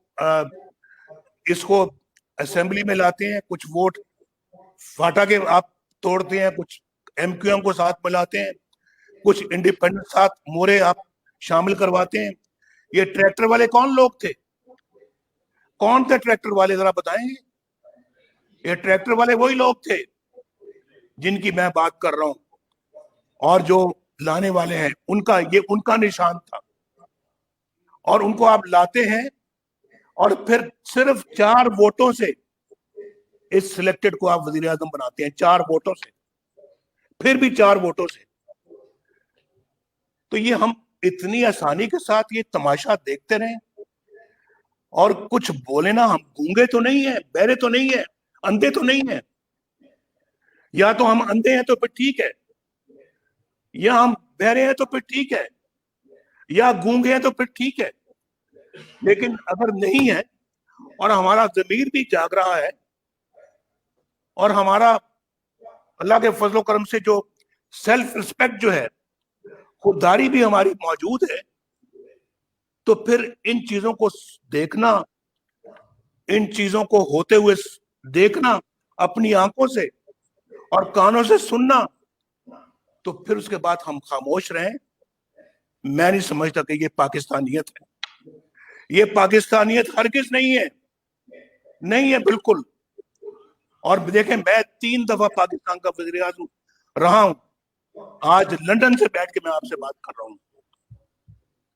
Speaker 2: इसको असेंबली में लाते हैं, कुछ वोट फाटा के आप तोड़ते हैं, कुछ एमक्यूएम को साथ मिलाते हैं, कुछ इंडिपेंडेंट साथ मोरे आप शामिल करवाते हैं। ये ट्रैक्टर वाले कौन लोग थे? कौन थे ट्रैक्टर वाले, जरा बताएंगे? ये ट्रैक्टर वाले वही लोग थे जिनकी मैं बात कर रहा हूं, और जो लाने वाले हैं उनका निशान था। और उनको आप लाते हैं और फिर सिर्फ 4 वोटों से इस सिलेक्टेड को आप वजीर आजम बनाते हैं, 4 वोटों से, फिर भी 4 वोटों से। तो ये हम इतनी आसानी के साथ ये तमाशा देखते रहे और कुछ बोले ना? हम गूंगे तो नहीं है, बहरे तो नहीं है, अंधे तो नहीं है। या तो हम अंधे हैं तो फिर ठीक है, या हम बहरे हैं तो फिर ठीक है, या गूंगे हैं तो फिर ठीक है। लेकिन अगर नहीं है और हमारा ज़मीर भी जाग रहा है और हमारा अल्लाह के फजलो करम से जो सेल्फ रिस्पेक्ट जो है, खुददारी भी हमारी मौजूद है, तो फिर इन चीजों को देखना, इन चीजों को होते हुए देखना अपनी आंखों से और कानों से सुनना, तो फिर उसके बाद हम खामोश रहें, मैं नहीं समझता कि ये पाकिस्तानियत है। ये पाकिस्तानियत हरगिज नहीं है, नहीं है बिल्कुल। और देखें, मैं 3 दफा पाकिस्तान का वज़ीर आज़म रहा हूं। आज लंदन से बैठ के मैं आपसे बात कर रहा हूं,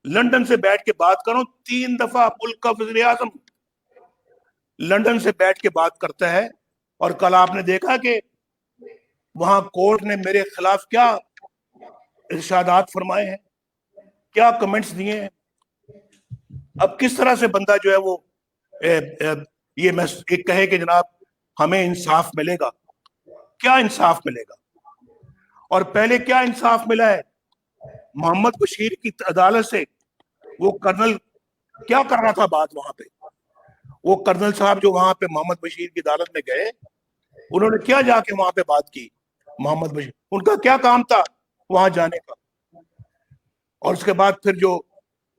Speaker 2: लंदन से बैठ के बात कर रहा हूं। 3 दफा मुल्क का वज़ीर आज़म लंदन से बैठ के बात करता है। और कल आपने देखा कि वहां कोर्ट ने मेरे खिलाफ क्या इरशादात फरमाए हैं, क्या कमेंट्स दिए हैं। अब किस तरह से बंदा जो है वो ये मैं एक कहे कि जनाब हमें इंसाफ मिलेगा? क्या इंसाफ मिलेगा? और पहले क्या इंसाफ मिला है? मोहम्मद बशीर की अदालत से वो कर्नल क्या कर रहा था बात वहां पे? वो कर्नल साहब जो वहां पे मोहम्मद बशीर की अदालत में गए, उन्होंने क्या जाके वहां पे बात की? मोहम्मद बशीर, उनका क्या काम था वहां जाने का? और उसके बाद फिर जो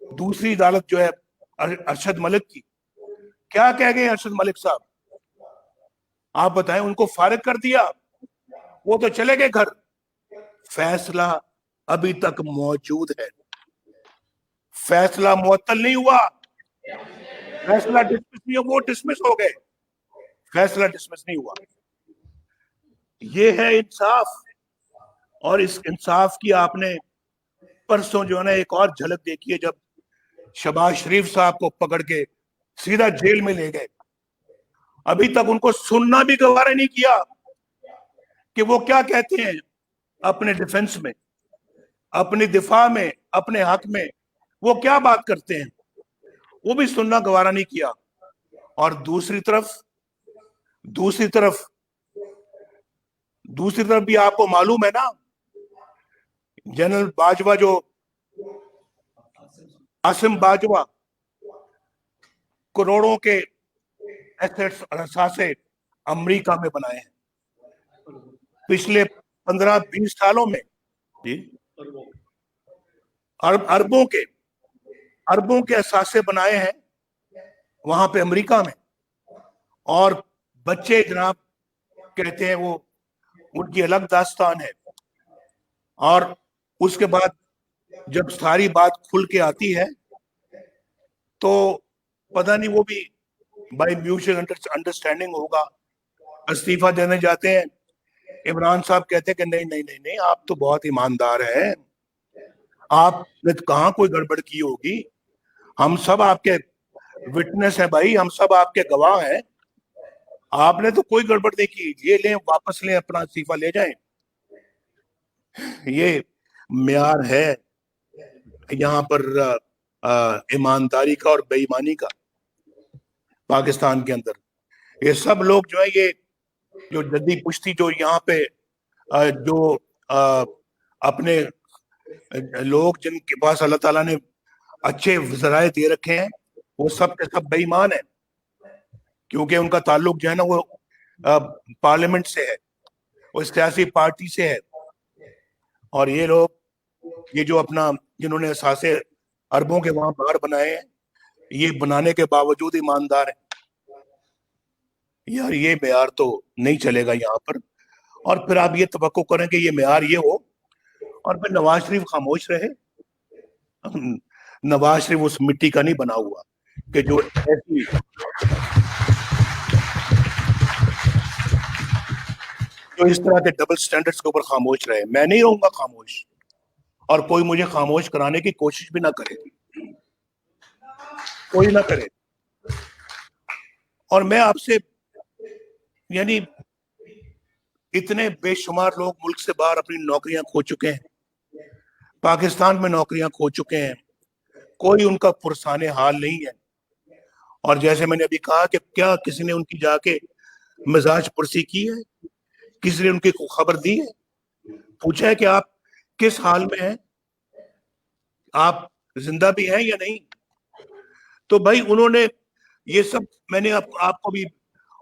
Speaker 2: दूसरी अदालत जो है अरशद मलिक की, क्या कह गए अरशद मलिक साहब? आप बताएं, उनको फारिग कर दिया, वो तो चले गए घर। फैसला अभी तक मौजूद है, फैसला मुअत्तल नहीं हुआ, फैसला डिसमिस नहीं हुआ, वो डिसमिस हो गए, फैसला डिसमिस नहीं हुआ। ये है इंसाफ। और इस इंसाफ की आपने परसों जो है ना एक और झलक देखी है, जब शहबाज शरीफ साहब को पकड़ के सीधा जेल में ले गए। अभी तक उनको सुनना भी गवारा नहीं किया कि वो क्या कहते हैं अपने डिफेंस में, अपने दिफा में, अपने हक में वो क्या बात करते हैं, वो भी सुनना गवारा नहीं किया। और दूसरी तरफ दूसरी तरफ भी आपको मालूम है ना, जनरल बाजवा जो आसिम बाजवा करोड़ों के एसेट्स और असासे अमेरिका में बनाए हैं पिछले 15-20 सालों में जी। अरबों के असासे बनाए हैं वहां पे अमेरिका में, और बच्चे जनाब कहते हैं वो उनकी अलग दास्तान है। और उसके बाद जब सारी बात खुल के आती है तो पता नहीं वो भी बाय म्यूचुअल अंडरस्टैंडिंग होगा, इस्तीफा देने जाते हैं। इमरान साहब कहते हैं कि नहीं नहीं नहीं नहीं, आप तो बहुत ईमानदार हैं, आपने तो कहाँ कोई गड़बड़ की होगी, हम सब आपके विटनेस हैं भाई, हम सब आपके गवाह हैं, आपने तो कोई गड़बड़ नहीं की, ये लें वापस लें अपना इस्तीफा ले जाएं। ये म्यार है यहाँ पर ईमानदारी का और बेईमानी का पाकिस्तान के अंदर। ये सब लोग जो है, ये जो जद्दी पुश्ती जो यहाँ पे जो अपने लोग जिनके पास अल्लाह ताला ने अच्छे वज़राए दे रखे हैं, वो सब के सब बेईमान है, क्योंकि उनका ताल्लुक जो है ना वो पार्लियामेंट से है, वो सियासी पार्टी से है। और ये लोग, ये जो अपना जिन्होंने असासे अरबों के वहां बाहर बनाए हैं, ये बनाने के बावजूद ईमानदार है। यार ये मेयार तो नहीं चलेगा यहाँ पर। और फिर आप ये तवक्को करें कि ये मेयार ये हो और फिर नवाज शरीफ खामोश रहे। नवाज शरीफ उस मिट्टी का नहीं बना हुआ कि जो ऐसी जो इस तरह के डबल स्टैंडर्ड्स के ऊपर खामोश रहे। मैं नहीं रहूंगा खामोश, और कोई मुझे खामोश कराने की कोशिश भी ना करे, कोई ना करे। और मैं आपसे, यानी इतने बेशुमार लोग मुल्क से बाहर अपनी नौकरियां खो चुके हैं, पाकिस्तान में नौकरियां खो चुके हैं, कोई उनका पुरसाने हाल नहीं है। और जैसे मैंने अभी कहा कि क्या किसी ने उनकी जाके मिजाज पुरसी की है, किसी ने उनकी खबर दी है, पूछा है कि आप किस हाल में हैं, आप जिंदा भी हैं या नहीं? तो भाई उन्होंने ये सब, मैंने आपको भी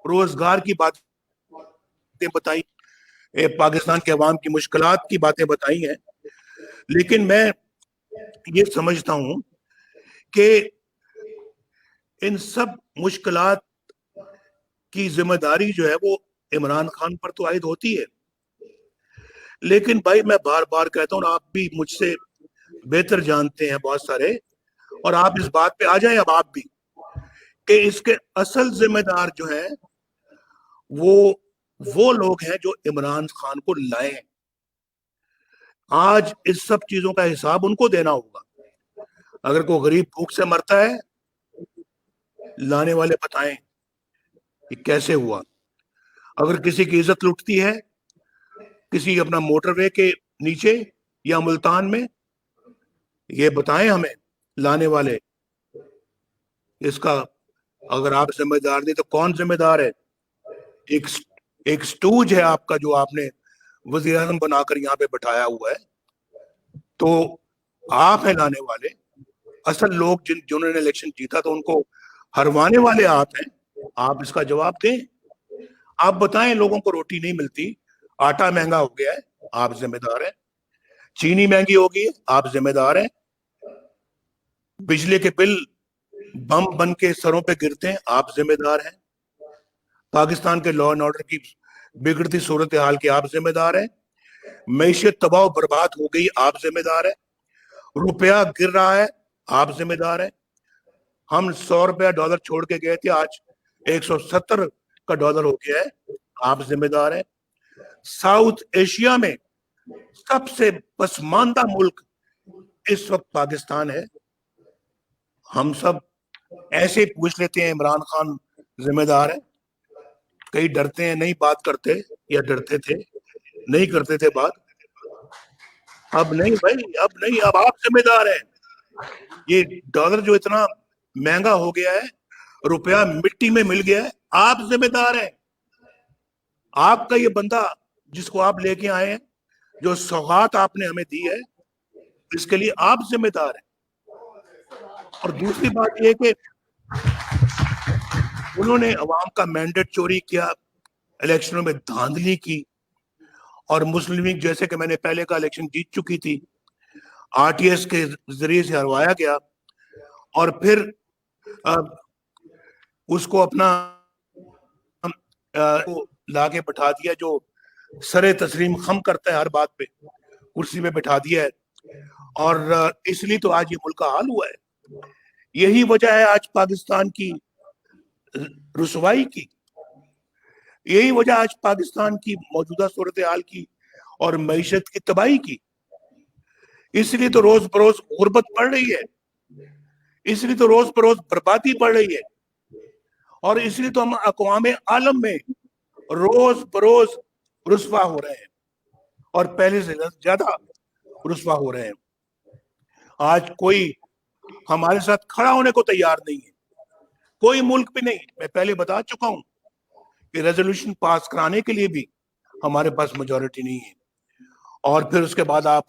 Speaker 2: रोजगार की बातें बताई, पाकिस्तान के अवाम की मुश्किलात की बातें बताई हैं, लेकिन मैं ये समझता हूं कि इन सब मुश्किलात की जिम्मेदारी जो है वो इमरान खान पर तो आयद होती है। लेकिन भाई मैं बार बार कहता हूं, आप भी मुझसे बेहतर जानते हैं बहुत सारे, और आप इस बात पे आ जाएं अब आप भी, कि इसके असल जिम्मेदार जो हैं वो लोग हैं जो इमरान खान को लाए। आज इस सब चीजों का हिसाब उनको देना होगा। अगर कोई गरीब भूख से मरता है, लाने वाले बताएं कि कैसे हुआ। अगर किसी की इज्जत लुटती है, किसी अपना मोटरवे के नीचे या मुल्तान में, ये बताएं हमें लाने वाले। इसका अगर आप जिम्मेदार नहीं तो कौन जिम्मेदार है? एक स्टूज है आपका जो आपने वजीर आज़म बनाकर यहाँ पे बैठाया हुआ है, तो आप हैं लाने वाले। असल लोग जिन्होंने इलेक्शन जीता तो उनको हरवाने वाले आप हैं। आप इसका जवाब दें, आप बताएं लोगों को रोटी नहीं मिलती, आटा महंगा हो गया है, आप जिम्मेदार हैं। चीनी महंगी हो गई है, आप जिम्मेदार हैं। बिजली के बिल बम बन के सरों पे गिरते हैं, आप जिम्मेदार हैं। पाकिस्तान के लॉ एंड ऑर्डर की बिगड़ती सूरत हाल के आप जिम्मेदार हैं। मैशियत तबाह बर्बाद हो गई, आप जिम्मेदार हैं। रुपया गिर रहा है, आप जिम्मेदार हैं। हम 100 रुपया डॉलर छोड़ के गए थे, आज 170 का डॉलर हो गया है, आप जिम्मेदार हैं। साउथ एशिया में सबसे पसमानदा मुल्क इस वक्त पाकिस्तान है। हम सब ऐसे ही पूछ लेते हैं इमरान खान जिम्मेदार है, कई डरते हैं, नहीं बात करते, या डरते थे नहीं करते थे बात। अब नहीं भाई, अब नहीं, अब आप जिम्मेदार हैं। ये डॉलर जो इतना महंगा हो गया है, रुपया मिट्टी में मिल गया है, आप जिम्मेदार हैं। आपका ये बंदा جس کو آپ لے کے آئے ہیں, جو سوغات آپ نے ہمیں دی ہے, اس کے لیے آپ ذمہ دار ہیں. اور دوسری بات یہ کہ انہوں نے عوام کا مینڈیٹ چوری کیا, الیکشنوں میں دھاندلی کی, اور مسلم لیگ جیسے کہ میں نے پہلے کا الیکشن جیت چکی تھی, آر ٹی ایس کے ذریعے سے ہروایا گیا, اور پھر اس کو اپنا لا کے بٹھا دیا, جو سر تسلیم خم کرتا ہے ہر بات پہ, کرسی میں بٹھا دیا ہے. اور اس لیے تو آج یہ ملک کا حال ہوا ہے. یہی وجہ ہے آج پاکستان کی رسوائی کی, یہی وجہ آج پاکستان کی موجودہ صورتحال کی اور معیشت کی تباہی کی. اس لیے تو روز بروز غربت بڑھ رہی ہے, اس لیے تو روز بروز بربادی بڑھ رہی ہے, اور اس لیے تو ہم اقوام عالم میں روز بروز رسوا ہو رہے ہیں, اور پہلے سے زیادہ رسوا ہو رہے ہیں. آج کوئی ہمارے ساتھ کھڑا ہونے کو تیار نہیں ہے, کوئی ملک بھی نہیں. میں پہلے بتا چکا ہوں کہ ریزولوشن پاس کرانے کے لیے بھی ہمارے پاس میجورٹی نہیں ہے, اور پھر اس کے بعد آپ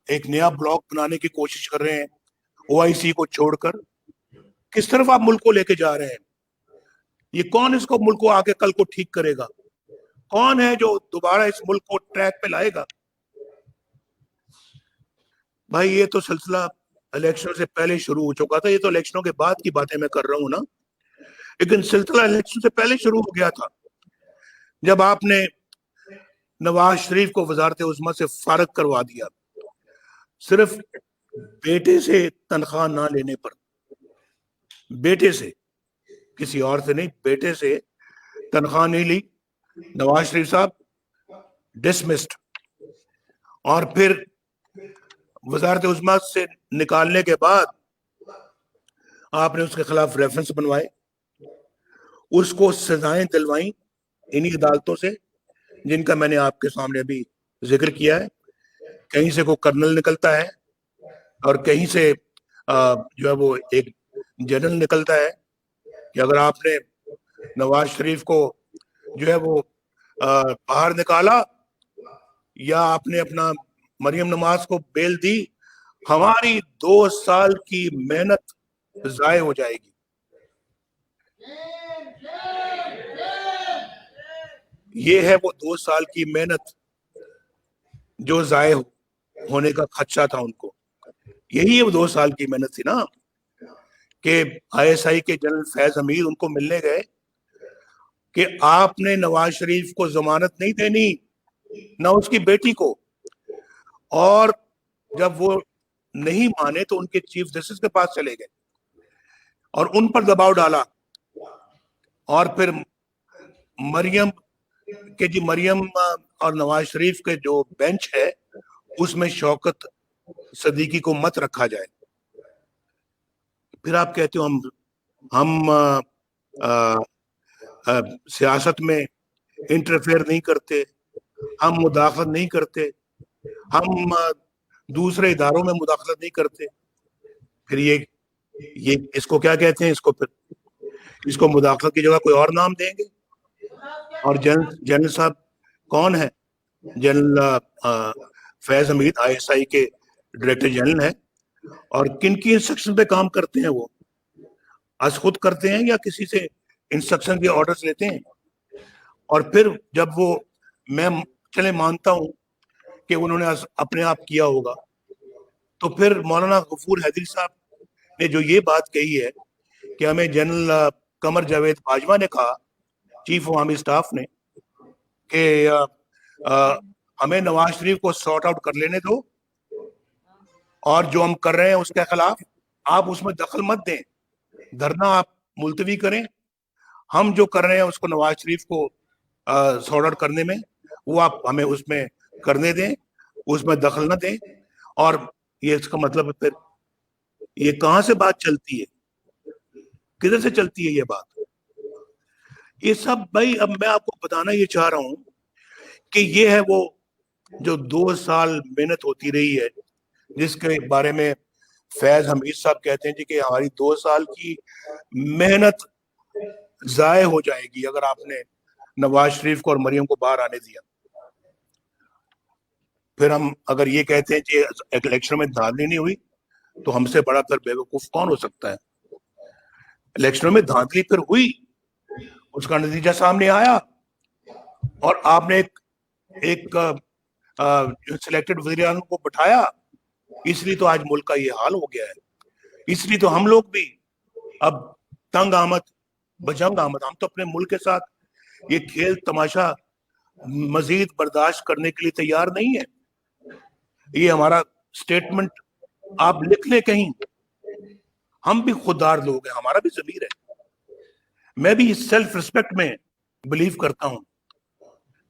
Speaker 2: ایک نیا بلاک بنانے کی کوشش کر رہے ہیں او آئی سی کو چھوڑ کر. کس طرف آپ ملک کو لے کے جا رہے ہیں؟ یہ کون اس کو ملک کو آگے کل کو ٹھیک کرے گا؟ کون ہے جو دوبارہ اس ملک کو ٹریک پہ لائے گا؟ بھائی یہ تو سلسلہ الیکشن سے پہلے شروع ہو چکا تھا, یہ تو الیکشنوں کے بعد کی باتیں میں کر رہا ہوں نا, لیکن سلسلہ الیکشن سے پہلے شروع ہو گیا تھا, جب آپ نے نواز شریف کو وزارت عظمیٰ سے فارغ کروا دیا, صرف بیٹے سے تنخواہ نہ لینے پر. بیٹے سے, کسی اور سے نہیں, بیٹے سے تنخواہ نہیں لی, نواز شریف صاحب ڈسمسڈ. اور پھر وزارت عظمیٰ سے نکالنے کے بعد آپ نے اس کے خلاف ریفرنس بنوائے, اس کو سزائیں دلوائیں انہی عدالتوں سے جن کا میں نے آپ کے سامنے ابھی ذکر کیا ہے. کہیں سے کوئی کرنل نکلتا ہے, اور کہیں سے جو ہے وہ ایک جنرل نکلتا ہے, کہ اگر آپ نے نواز شریف کو جو ہے وہ باہر نکالا, یا آپ نے اپنا مریم نواز کو بیل دی, ہماری 2 سال کی محنت ضائع ہو جائے گی. یہ ہے وہ 2 سال کی محنت جو ضائع ہونے کا خدشہ تھا ان کو. یہی وہ 2 سال کی محنت تھی نا, کہ آئی ایس آئی کے جنرل فیض حمید ان کو ملنے گئے کہ آپ نے نواز شریف کو ضمانت نہیں دینی, نہ اس کی بیٹی کو, اور جب وہ نہیں مانے تو ان کے چیف جسٹس کے پاس چلے گئے اور ان پر دباؤ ڈالا. اور پھر مریم کہ جی مریم اور نواز شریف کے جو بینچ ہے اس میں شوکت صدیقی کو مت رکھا جائے. پھر آپ کہتے ہو ہم سیاست میں انٹرفیئر نہیں کرتے, ہم مداخلت نہیں کرتے, ہم دوسرے اداروں میں مداخلت نہیں کرتے. پھر یہ اس کو کیا کہتے ہیں؟ اس کو مداخلت کی جگہ کوئی اور نام دیں گے. اور جنرل صاحب کون ہے؟ General Faiz Hamid I S I کے ڈائریکٹر جنرل ہیں, اور کن کی انسٹرکشن پہ کام کرتے ہیں؟ وہ از خود کرتے ہیں یا کسی سے انسٹرکشن کے آرڈرز لیتے ہیں؟ اور پھر جب وہ, میں چلے مانتا ہوں کہ انہوں نے اپنے آپ کیا ہوگا, تو پھر مولانا غفور حیدری صاحب نے جو یہ بات کہی ہے کہ ہمیں جنرل قمر جاوید باجوہ نے کہا, چیف عوامی اسٹاف نے, کہ ہمیں نواز شریف کو سارٹ آؤٹ کر لینے دو, اور جو ہم کر رہے ہیں اس کے خلاف آپ اس میں دخل مت دیں, دھرنا آپ ملتوی کریں, ہم جو کر رہے ہیں اس کو نواز شریف کو سارٹ آؤٹ کرنے میں وہ آپ ہمیں اس میں کرنے دیں, اس میں دخل نہ دیں. اور یہ اس کا مطلب پھر یہ کہاں سے بات چلتی ہے, کدھر سے چلتی ہے یہ بات؟ یہ سب بھائی اب میں آپ کو بتانا یہ چاہ رہا ہوں کہ یہ ہے وہ جو 2 سال محنت ہوتی رہی ہے, جس کے بارے میں فیض حمید صاحب کہتے ہیں جی کہ ہماری 2 سال کی محنت ضائع ہو جائے گی اگر آپ نے نواز شریف کو اور مریم کو باہر آنے دیا. پھر ہم اگر یہ کہتے ہیں کہ الیکشن میں دھاندلی نہیں ہوئی تو ہم سے بڑا پھر بیوقوف کون ہو سکتا ہے؟ الیکشنوں میں دھاندلی پھر ہوئی، اس کا نتیجہ سامنے آیا، اور آپ نے ایک سلیکٹڈ وزیر اعظم کو بٹھایا، اس لیے تو آج ملک کا یہ حال ہو گیا ہے۔ اس لیے تو ہم لوگ بھی اب تنگ آمد بجنگ آمد، ہم تو اپنے ملک کے ساتھ یہ کھیل تماشا مزید برداشت کرنے کے لیے تیار نہیں ہے۔ یہ ہمارا سٹیٹمنٹ آپ لکھ لیں کہیں، ہم بھی خوددار لوگ ہیں، ہمارا بھی ضمیر ہے۔ میں بھی سیلف ریسپیکٹ میں بلیو کرتا ہوں،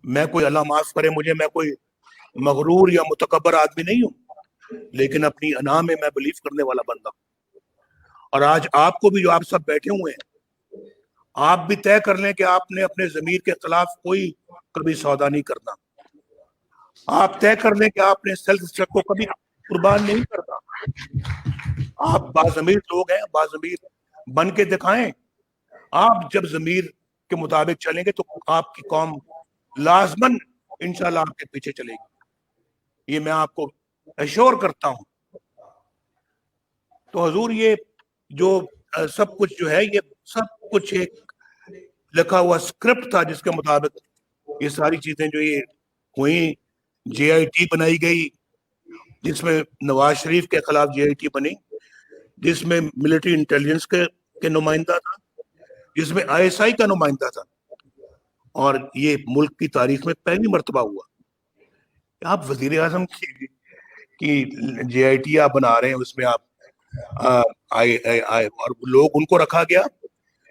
Speaker 2: میں کوئی اللہ معاف کرے مجھے، میں کوئی مغرور یا متکبر آدمی نہیں ہوں، لیکن اپنی انا میں بلیو کرنے والا بندہ ہوں۔ اور آج آپ کو بھی، جو آپ سب بیٹھے ہوئے ہیں، آپ بھی طے کر لیں کہ آپ نے اپنے ضمیر کے خلاف کوئی کبھی سودا نہیں کرنا۔ آپ طے کر لیں کہ آپ نے سیلف ریسپیکٹ کو کبھی قربان نہیں کرنا۔ آپ باضمیر لوگ ہیں، باضمیر بن کے دکھائیں۔ آپ جب ضمیر کے مطابق چلیں گے تو آپ کی قوم لازماً انشاءاللہ آپ کے پیچھے چلے گی، یہ میں آپ کو ایشور کرتا ہوں۔ تو حضور یہ جو سب کچھ جو ہے، یہ سب کچھ ایک لکھا ہوا اسکرپٹ تھا جس کے مطابق یہ ساری چیزیں جو یہ ہوئی، جے آئی ٹی بنائی گئی، جس میں نواز شریف کے خلاف جے آئی ٹی بنی، جس میں ملٹری انٹیلیجنس کے نمائندہ تھا، جس میں آئی ایس آئی کا نمائندہ تھا، اور یہ ملک کی تاریخ میں پہلی مرتبہ ہوا۔ آپ وزیر اعظم کی جے آئی ٹی آپ بنا رہے ہیں، اس میں آپ اور لوگ ان کو رکھا گیا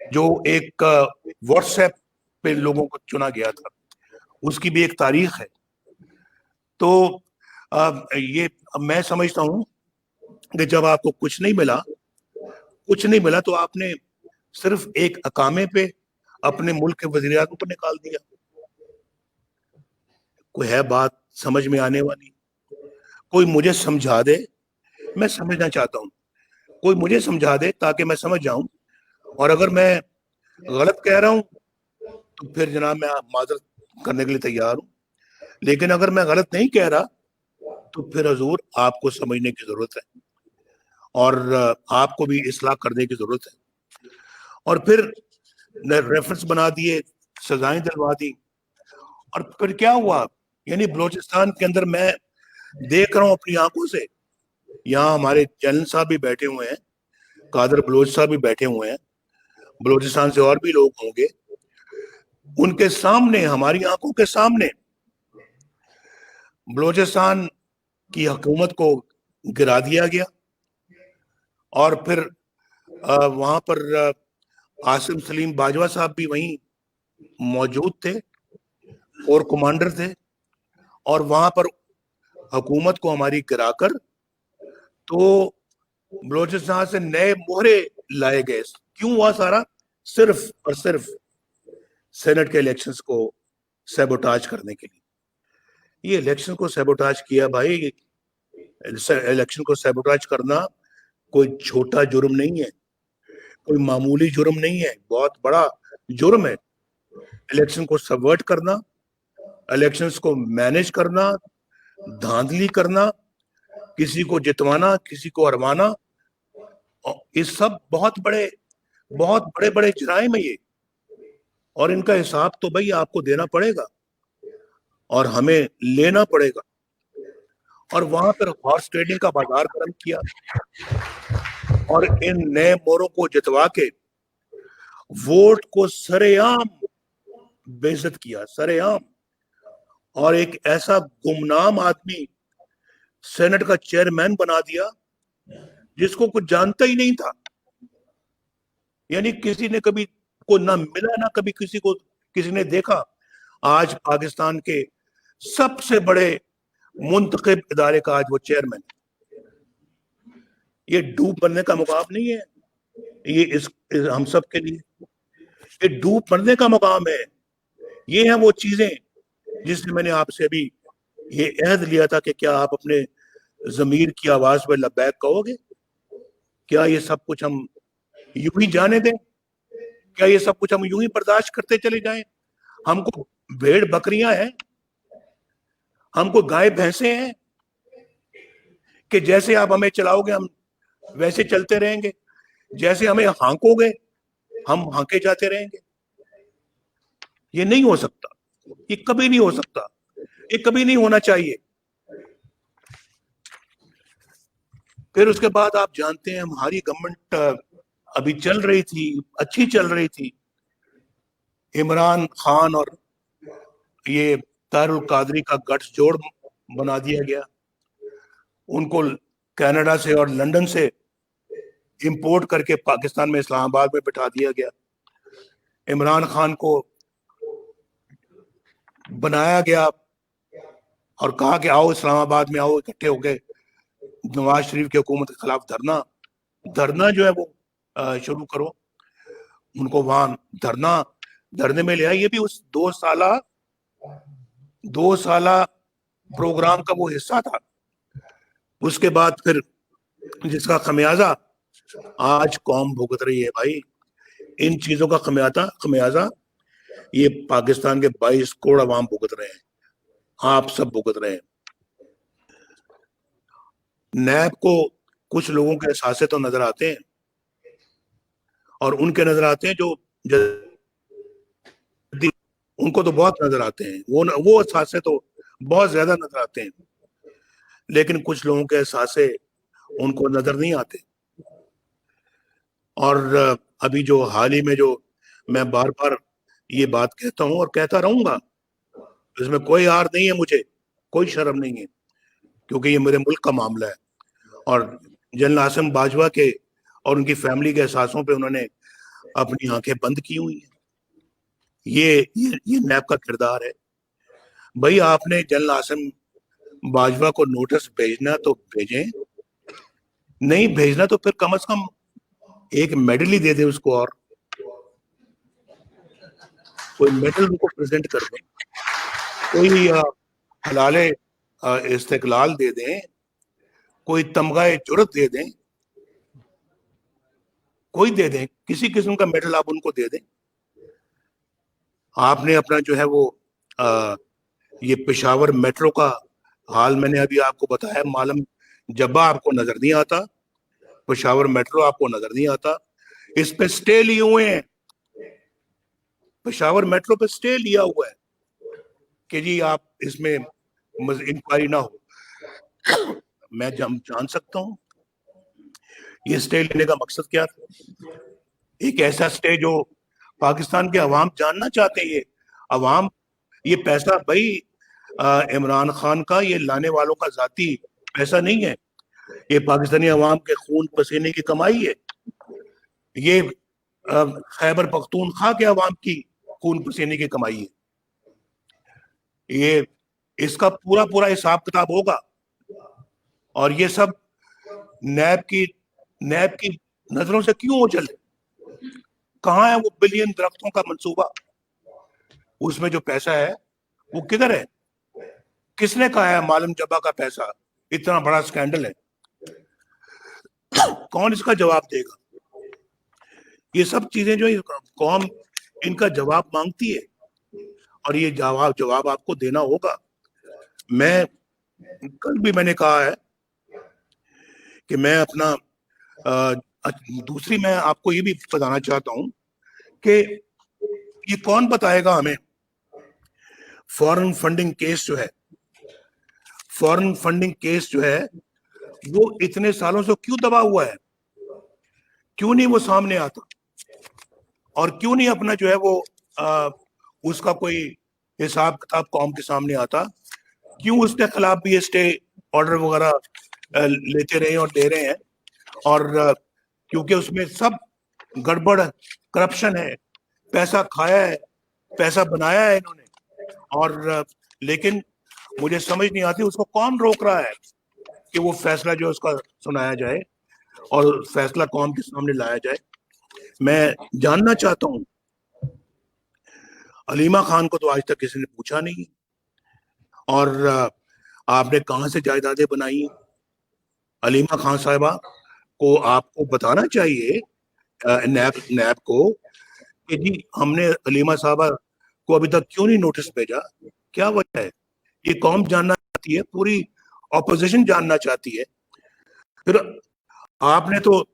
Speaker 2: جو ایک واٹس ایپ پہ لوگوں کو چنا گیا تھا، اس کی بھی ایک تاریخ ہے۔ تو یہ میں سمجھتا ہوں کہ جب آپ کو کچھ نہیں ملا تو آپ نے صرف ایک اقامے پہ اپنے ملک کے وزیر اعظم کو نکال دیا۔ کوئی ہے بات سمجھ میں آنے والی؟ کوئی مجھے سمجھا دے، میں سمجھنا چاہتا ہوں، کوئی مجھے سمجھا دے تاکہ میں سمجھ جاؤں، اور اگر میں غلط کہہ رہا ہوں تو پھر جناب میں معذرت کرنے کے لیے تیار ہوں، لیکن اگر میں غلط نہیں کہہ رہا تو پھر حضور آپ کو سمجھنے کی ضرورت ہے، اور آپ کو بھی اصلاح کرنے کی ضرورت ہے۔ اور پھر ریفرنس بنا دیے، سزائیں دلوا دی، اور پھر کیا ہوا؟ یعنی بلوچستان کے اندر میں دیکھ رہا ہوں اپنی آنکھوں سے، یہاں ہمارے جنرل صاحب بھی بیٹھے ہوئے ہیں، قادر بلوچ صاحب بھی بیٹھے ہوئے ہیں، بلوچستان سے اور بھی لوگ ہوں گے، ان کے سامنے، ہماری آنکھوں کے سامنے بلوچستان کی حکومت کو گرا دیا گیا، اور پھر وہاں پر عاصم سلیم باجوہ صاحب بھی وہیں موجود تھے اور کمانڈر تھے، اور وہاں پر حکومت کو ہماری گرا کر تو بلوچستان سے نئے مہرے لائے گئے۔ کیوں ہوا سارا؟ صرف اور صرف سینٹ کے الیکشنز کو سیبوٹاج کرنے کے لیے۔ یہ الیکشن کو سیبوٹاج کیا بھائی، الیکشن کو سیبوٹاج کرنا کوئی چھوٹا جرم نہیں ہے، کوئی معمولی جرم نہیں ہے، بہت بڑا جرم ہے۔ الیکشن کو سبورٹ کرنا، الیکشنز کو مینج کرنا، دھاندلی کرنا، کسی کو جتوانا، کسی کو ہروانا، یہ سب بہت بڑے جرائم ہیں یہ، اور ان کا حساب تو بھائی آپ کو دینا پڑے گا اور ہمیں لینا پڑے گا۔ اور وہاں پر ہارس ٹریڈنگ کا بازار قائم کیا، اور ان نئے موروں کو جتوا کے ووٹ کو سرے عام بے عزت کیا، سرے عام، اور ایک ایسا گمنام آدمی سینٹ کا چیئرمین بنا دیا جس کو کچھ جانتا ہی نہیں تھا، یعنی کسی نے کبھی کو نہ ملا، نہ کبھی کسی نے دیکھا۔ آج پاکستان کے سب سے بڑے منتخب ادارے کا آج وہ چیئرمین۔ یہ ڈوب بننے کا مقام نہیں ہے، یہ ہم سب کے لیے یہ ڈوب بننے کا مقام ہے۔ یہ ہیں وہ چیزیں جس میں نے آپ سے ابھی یہ عہد لیا تھا کہ کیا آپ اپنے ضمیر کی آواز میں لبیک کہو گے؟ کیا یہ سب کچھ ہم یوں ہی جانے دیں؟ کیا یہ سب کچھ ہم یوں ہی برداشت کرتے چلے جائیں؟ ہم کو بھیڑ بکریاں ہیں، ہم کو گائے بھینسیں ہیں کہ جیسے آپ ہمیں چلاؤ گے ہم ویسے چلتے رہیں گے, جیسے ہمیں ہانکو گے ہم ہانکے جاتے رہیں گے؟ یہ نہیں ہو سکتا, یہ کبھی نہیں ہو سکتا, یہ کبھی نہیں ہونا چاہیے. پھر اس کے بعد آپ جانتے ہیں ہماری گورنمنٹ ابھی چل رہی تھی, اچھی چل رہی تھی. عمران خان اور یہ طاہر القادری کا گٹھ جوڑ بنا دیا گیا, ان کو کینیڈا سے اور لندن سے امپورٹ کر کے پاکستان میں اسلام آباد میں بٹھا دیا گیا. عمران خان کو بنایا گیا اور کہا کہ آؤ اسلام آباد میں آؤ, اکٹھے ہو کے نواز شریف کی حکومت کے خلاف دھرنا جو ہے وہ شروع کرو. ان کو وہاں دھرنے میں لیا. یہ بھی اس 2 سالہ پروگرام کا وہ حصہ تھا. اس کے بعد پھر جس کا خمیازہ آج قوم بھگت رہی ہے بھائی, ان چیزوں کا خمیازہ یہ پاکستان کے 22 کروڑ عوام بھگت رہے ہیں, آپ سب بھگت رہے ہیں. نیب کو کچھ لوگوں کے اثاثے تو نظر آتے ہیں, اور ان کے نظر آتے ہیں جو ان کو تو بہت نظر آتے ہیں, وہ اثاثے تو بہت زیادہ نظر آتے ہیں, لیکن کچھ لوگوں کے اثاثے ان کو نظر نہیں آتے. اور ابھی جو حال ہی میں جو میں بار بار یہ بات کہتا ہوں اور کہتا رہوں گا, اس میں کوئی عار نہیں ہے, مجھے کوئی شرم نہیں ہے, کیونکہ یہ میرے ملک کا معاملہ ہے. اور جنرل عاصم باجوہ کے اور ان کی فیملی کے احساسوں پہ انہوں نے اپنی آنکھیں بند کی ہوئی ہیں. یہ نیب کا کردار ہے. بھائی آپ نے جنرل عاصم باجوہ کو نوٹس بھیجنا تو بھیجیں, نہیں بھیجنا تو پھر کم از کم ایک میڈل ہی دے دیں اس کو, اور کوئی میڈل ان کو پریزنٹ کر دیں, کوئی حلال استقلال دے دیں, کوئی تمغہ جرت دے دیں, کوئی دے دیں, کسی قسم کا میڈل آپ ان کو دے دیں. آپ نے اپنا جو ہے وہ یہ پشاور میٹرو کا حال میں نے ابھی آپ کو بتایا. معلم جبہ آپ کو نظر نہیں آتا, پشاور میٹرو آپ کو نظر نہیں آتا. اس پہ سٹے لیے ہوئے ہیں, پشاور میٹرو پہ سٹے لیا ہوا ہے کہ جی آپ اس میں انکوائری نہ ہو. میں جان سکتا ہوں یہ سٹے لینے کا مقصد کیا تھا. ایک ایسا سٹے جو پاکستان کے عوام جاننا چاہتے ہیں. یہ عوام, یہ پیسہ بھائی عمران خان کا, یہ لانے والوں کا ذاتی پیسہ نہیں ہے, یہ پاکستانی عوام کے خون پسینے کی کمائی ہے. یہ خیبر پختونخوا کے عوام کی خون پسینے کی کمائی ہے. یہ اس کا پورا حساب کتاب ہوگا, اور یہ سب نیب کی نظروں سے کیوں اوجھل ہے؟ کہاں ہے وہ بلین درختوں کا منصوبہ؟ اس میں جو پیسہ ہے وہ کدھر ہے؟ کس نے کہا ہے معلم جبہ کا پیسہ؟ اتنا بڑا سکینڈل ہے, کون اس کا جواب دے گا؟ یہ سب چیزیں جو قوم ان کا جواب مانگتی ہے, اور یہ جواب آپ کو دینا ہوگا. میں کل بھی میں نے کہا ہے کہ میں اپنا دوسری میں آپ کو یہ بھی بتانا چاہتا ہوں کہ یہ کون بتائے گا ہمیں فورن فنڈنگ کیس جو ہے وہ اتنے سالوں سے کیوں دبا ہوا ہے؟ کیوں نہیں وہ سامنے آتا؟ اور کیوں نہیں اپنا جو ہے وہ اس کا کوئی حساب کتاب قوم کے سامنے آتا؟ کیوں اس کے خلاف بھی اسٹے آرڈر وغیرہ لیتے رہے اور دے رہے ہیں؟ اور کیونکہ اس میں سب گڑبڑ کرپشن ہے, پیسہ کھایا ہے, پیسہ بنایا ہے انہوں نے, اور لیکن مجھے سمجھ نہیں آتی اس کو کون روک رہا ہے کہ وہ فیصلہ جو اس کا سنایا جائے اور فیصلہ قوم کے سامنے لایا جائے. میں جاننا چاہتا ہوں, علیمہ خان کو تو آج تک کسی نے پوچھا نہیں, اور آپ نے کہاں سے جائیدادیں بنائی؟ علیمہ خان صاحبہ کو آپ کو بتانا چاہیے, نیب کو, کہ جی ہم نے علیمہ صاحبہ کو ابھی تک کیوں نہیں نوٹس بھیجا, کیا وجہ ہے؟ یہ قوم جاننا चाहती है, पूरी ऑपोजिशन जानना चाहती है। फिर आपने तो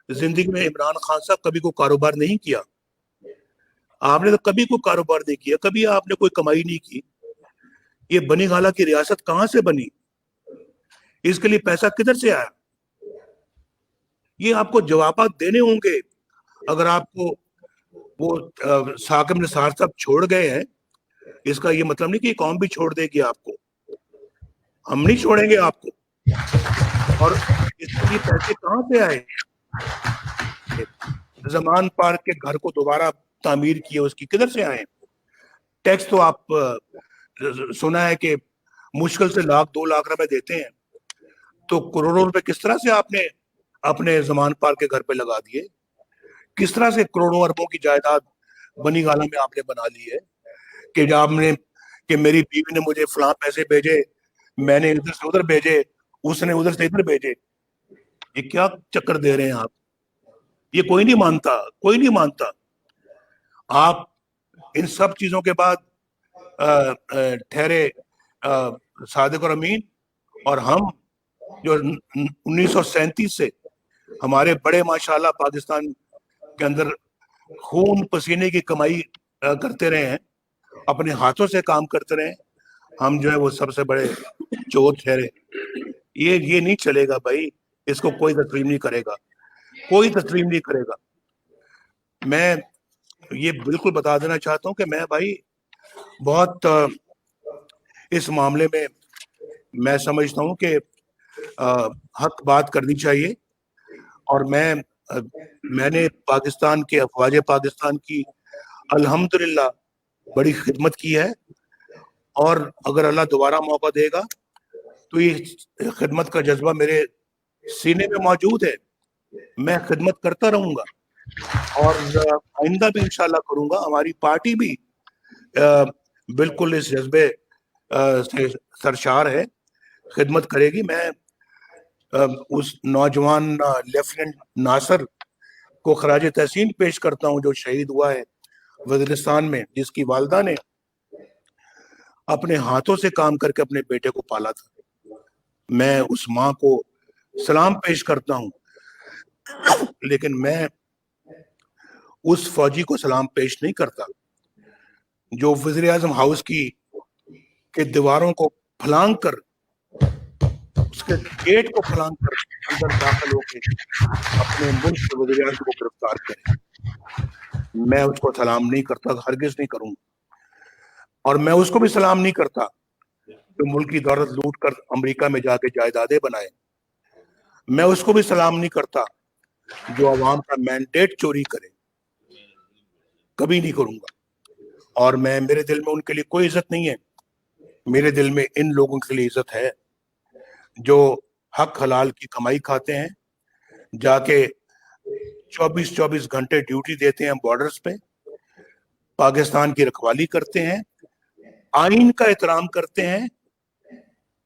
Speaker 2: जिंदगी में इमरान खान साहब कभी कोई कारोबार नहीं किया, आपने तो कभी कोई कारोबार नहीं किया, कभी आपने कोई कमाई नहीं की। ये बनी गाला की रियासत कहां से बनी, इसके लिए पैसा किधर से आया, ये आपको जवाब देने होंगे। अगर आपको वो साकिब निसार साहब छोड़ गए हैं, इसका ये मतलब नहीं कि कौम भी छोड़ देगी आपको, हम नहीं छोड़ेंगे आपको। और इसके लिए पैसे कहां से आए, जमान पार्क के घर को दोबारा तामीर किए, उसकी किधर से आए। टैक्स तो आप सुना है कि मुश्किल से 1-2 लाख रुपए देते हैं, तो करोड़ों रुपए किस तरह से आपने अपने जमान पार्क के घर पे लगा दिए, किस तरह से करोड़ों अरबों की जायदाद बनी गाला में आपने बना ली है कि आपने कि मेरी बीवी ने मुझे फलां पैसे भेजे, मैंने इधर से उधर भेजे, उसने उधर से इधर भेजे। ये क्या चक्कर दे रहे हैं आप, ये कोई नहीं मानता, कोई नहीं मानता। आप इन सब चीजों के बाद ठहरे सादिक और अमीन, और हम जो 1937 से हमारे बड़े माशाल्लाह पाकिस्तान के अंदर खून पसीने की कमाई करते रहे हैं, अपने हाथों से काम करते रहे, हम जो है वो सबसे बड़े चोर ठहरे। ये नहीं चलेगा भाई, इसको कोई तस्लीम नहीं करेगा, कोई तस्लीम नहीं करेगा। मैं ये बिल्कुल बता देना चाहता हूं कि मैं भाई बहुत इस मामले में मैं समझता हूं कि हक बात करनी चाहिए। और मैंने पाकिस्तान के अफवाज पाकिस्तान की अल्हम्दुलिल्लाह बड़ी खिदमत की है, और अगर अल्लाह दोबारा मौका देगा तो ये खिदमत का जज्बा मेरे सीने में मौजूद है, मैं खिदमत करता रहूंगा और आइंदा भी इंशाल्लाह करूंगा। हमारी पार्टी भी बिल्कुल इस जज्बे से सरशार है, खिदमत करेगी। मैं उस नौजवान लेफ्टिनेंट नासिर को खराज तहसीन पेश करता हूं जो शहीद हुआ है वजीरिस्तान में, जिसकी वालदा ने अपने हाथों से काम करके अपने बेटे को पाला था। मैं उस माँ को सलाम पेश करता हूं, लेकिन मैं उस फौजी को सलाम पेश नहीं करता जो वज़ीर आज़म हाउस के दीवारों को फलांग कर, उसके गेट को फलांग कर अंदर दाखिल होकर अपने मुल्क के वज़ीर आज़म को गिरफ्तार करे। मैं उसको सलाम नहीं करता, हरगिज नहीं करूंगा। और मैं उसको भी सलाम नहीं करता जो मुल्क की दौलत लूट कर अमेरिका में जाके जायदादें बनाए। मैं उसको भी सलाम नहीं करता जो अवाम का मैंडेट चोरी करे, कभी नहीं करूंगा। और मेरे दिल में उनके लिए कोई इज्जत नहीं है, मेरे दिल में इन लोगों के लिए इज्जत है जो हक हलाल की कमाई खाते हैं, जाके 24-24 घंटे ड्यूटी देते हैं बॉर्डर्स पे, पाकिस्तान की रखवाली करते हैं, आइन का एहतराम करते हैं,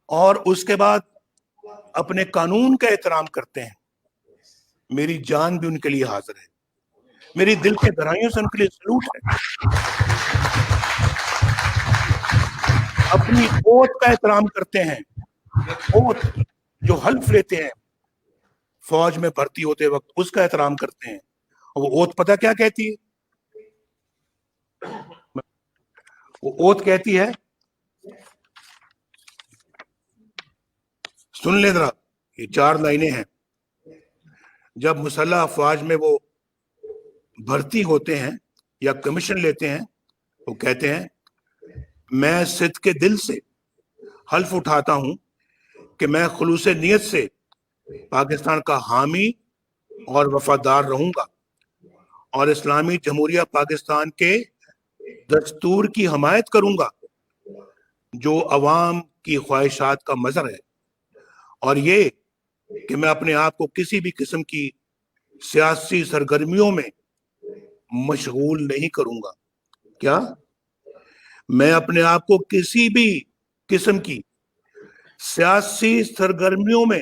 Speaker 2: और उसके बाद अपने कानून का एहतराम करते हैं। मेरी जान भी उनके लिए हाजिर है, मेरी दिल के गहराइयों से उनके लिए सलूट है। अपनी ओत का एहतराम करते हैं, ओत जो हल्फ लेते हैं फौज में भर्ती होते वक्त, उसका एहतराम करते हैं। और वो ओत पता क्या कहती है? वो ओत कहती है, सुन ले जरा, ये 4 लाइनें हैं। जब मुसल्लह अफवाज में वो भर्ती होते हैं या कमीशन लेते हैं, वो कहते हैं, मैं सिद्ध के दिल से हल्फ उठाता हूं कि मैं खुलूस नियत से पाकिस्तान का हामी और वफादार रहूंगा और इस्लामी जमहूरिया पाकिस्तान के दस्तूर की हमायत करूंगा जो अवाम की ख्वाहिशात का मजहर है, और ये कि मैं अपने आप को किसी भी किस्म की सियासी सरगर्मियों में मशगूल नहीं करूंगा। क्या? मैं अपने आप को किसी भी किस्म की सियासी सरगर्मियों में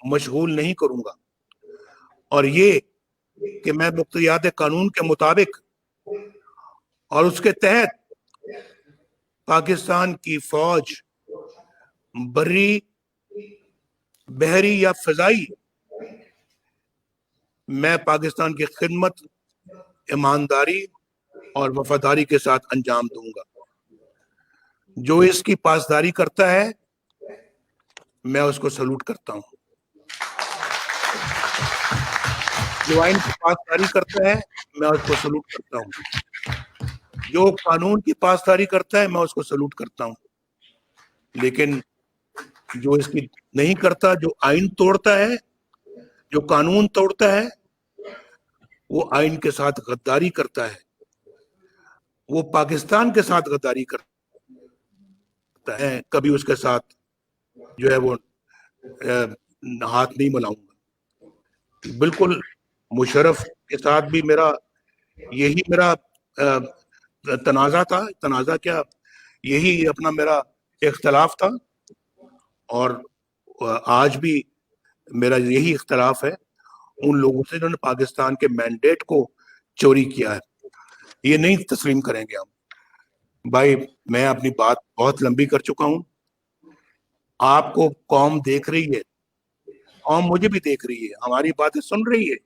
Speaker 2: मशगूल नहीं करूंगा, और ये कि मैं मुक्तदियात कानून के मुताबिक और उसके तहत पाकिस्तान की फौज बर्री, बहरी या फिजाई, मैं पाकिस्तान की खिदमत ईमानदारी और वफादारी के साथ अंजाम दूंगा। जो इसकी पासदारी करता है मैं उसको सलूट करता हूं। जो आइन की पासदारी करता है मैं उसको सलूट करता हूं। जो कानून की पासदारी करता है मैं उसको सलूट करता हूं। लेकिन जो इसकी नहीं करता, जो आइन तोड़ता है, जो कानून तोड़ता है, वो आइन के साथ गद्दारी करता है, वो पाकिस्तान के साथ गद्दारी करता है। कभी उसके साथ जो है वो हाथ नहीं मिलाऊंगा। बिल्कुल मुशर्रफ के साथ भी मेरा यही मेरा तनाजा था, तनाजा क्या, यही अपना मेरा इख्तलाफ था, और आज भी मेरा यही इख्तलाफ है उन लोगों से जिन्होंने पाकिस्तान के मैंडेट को चोरी किया है। ये नहीं तस्लीम करेंगे हम। भाई मैं अपनी बात बहुत लंबी कर चुका हूं। आपको कौम देख रही है, कौम मुझे भी देख रही है, हमारी बातें सुन रही है।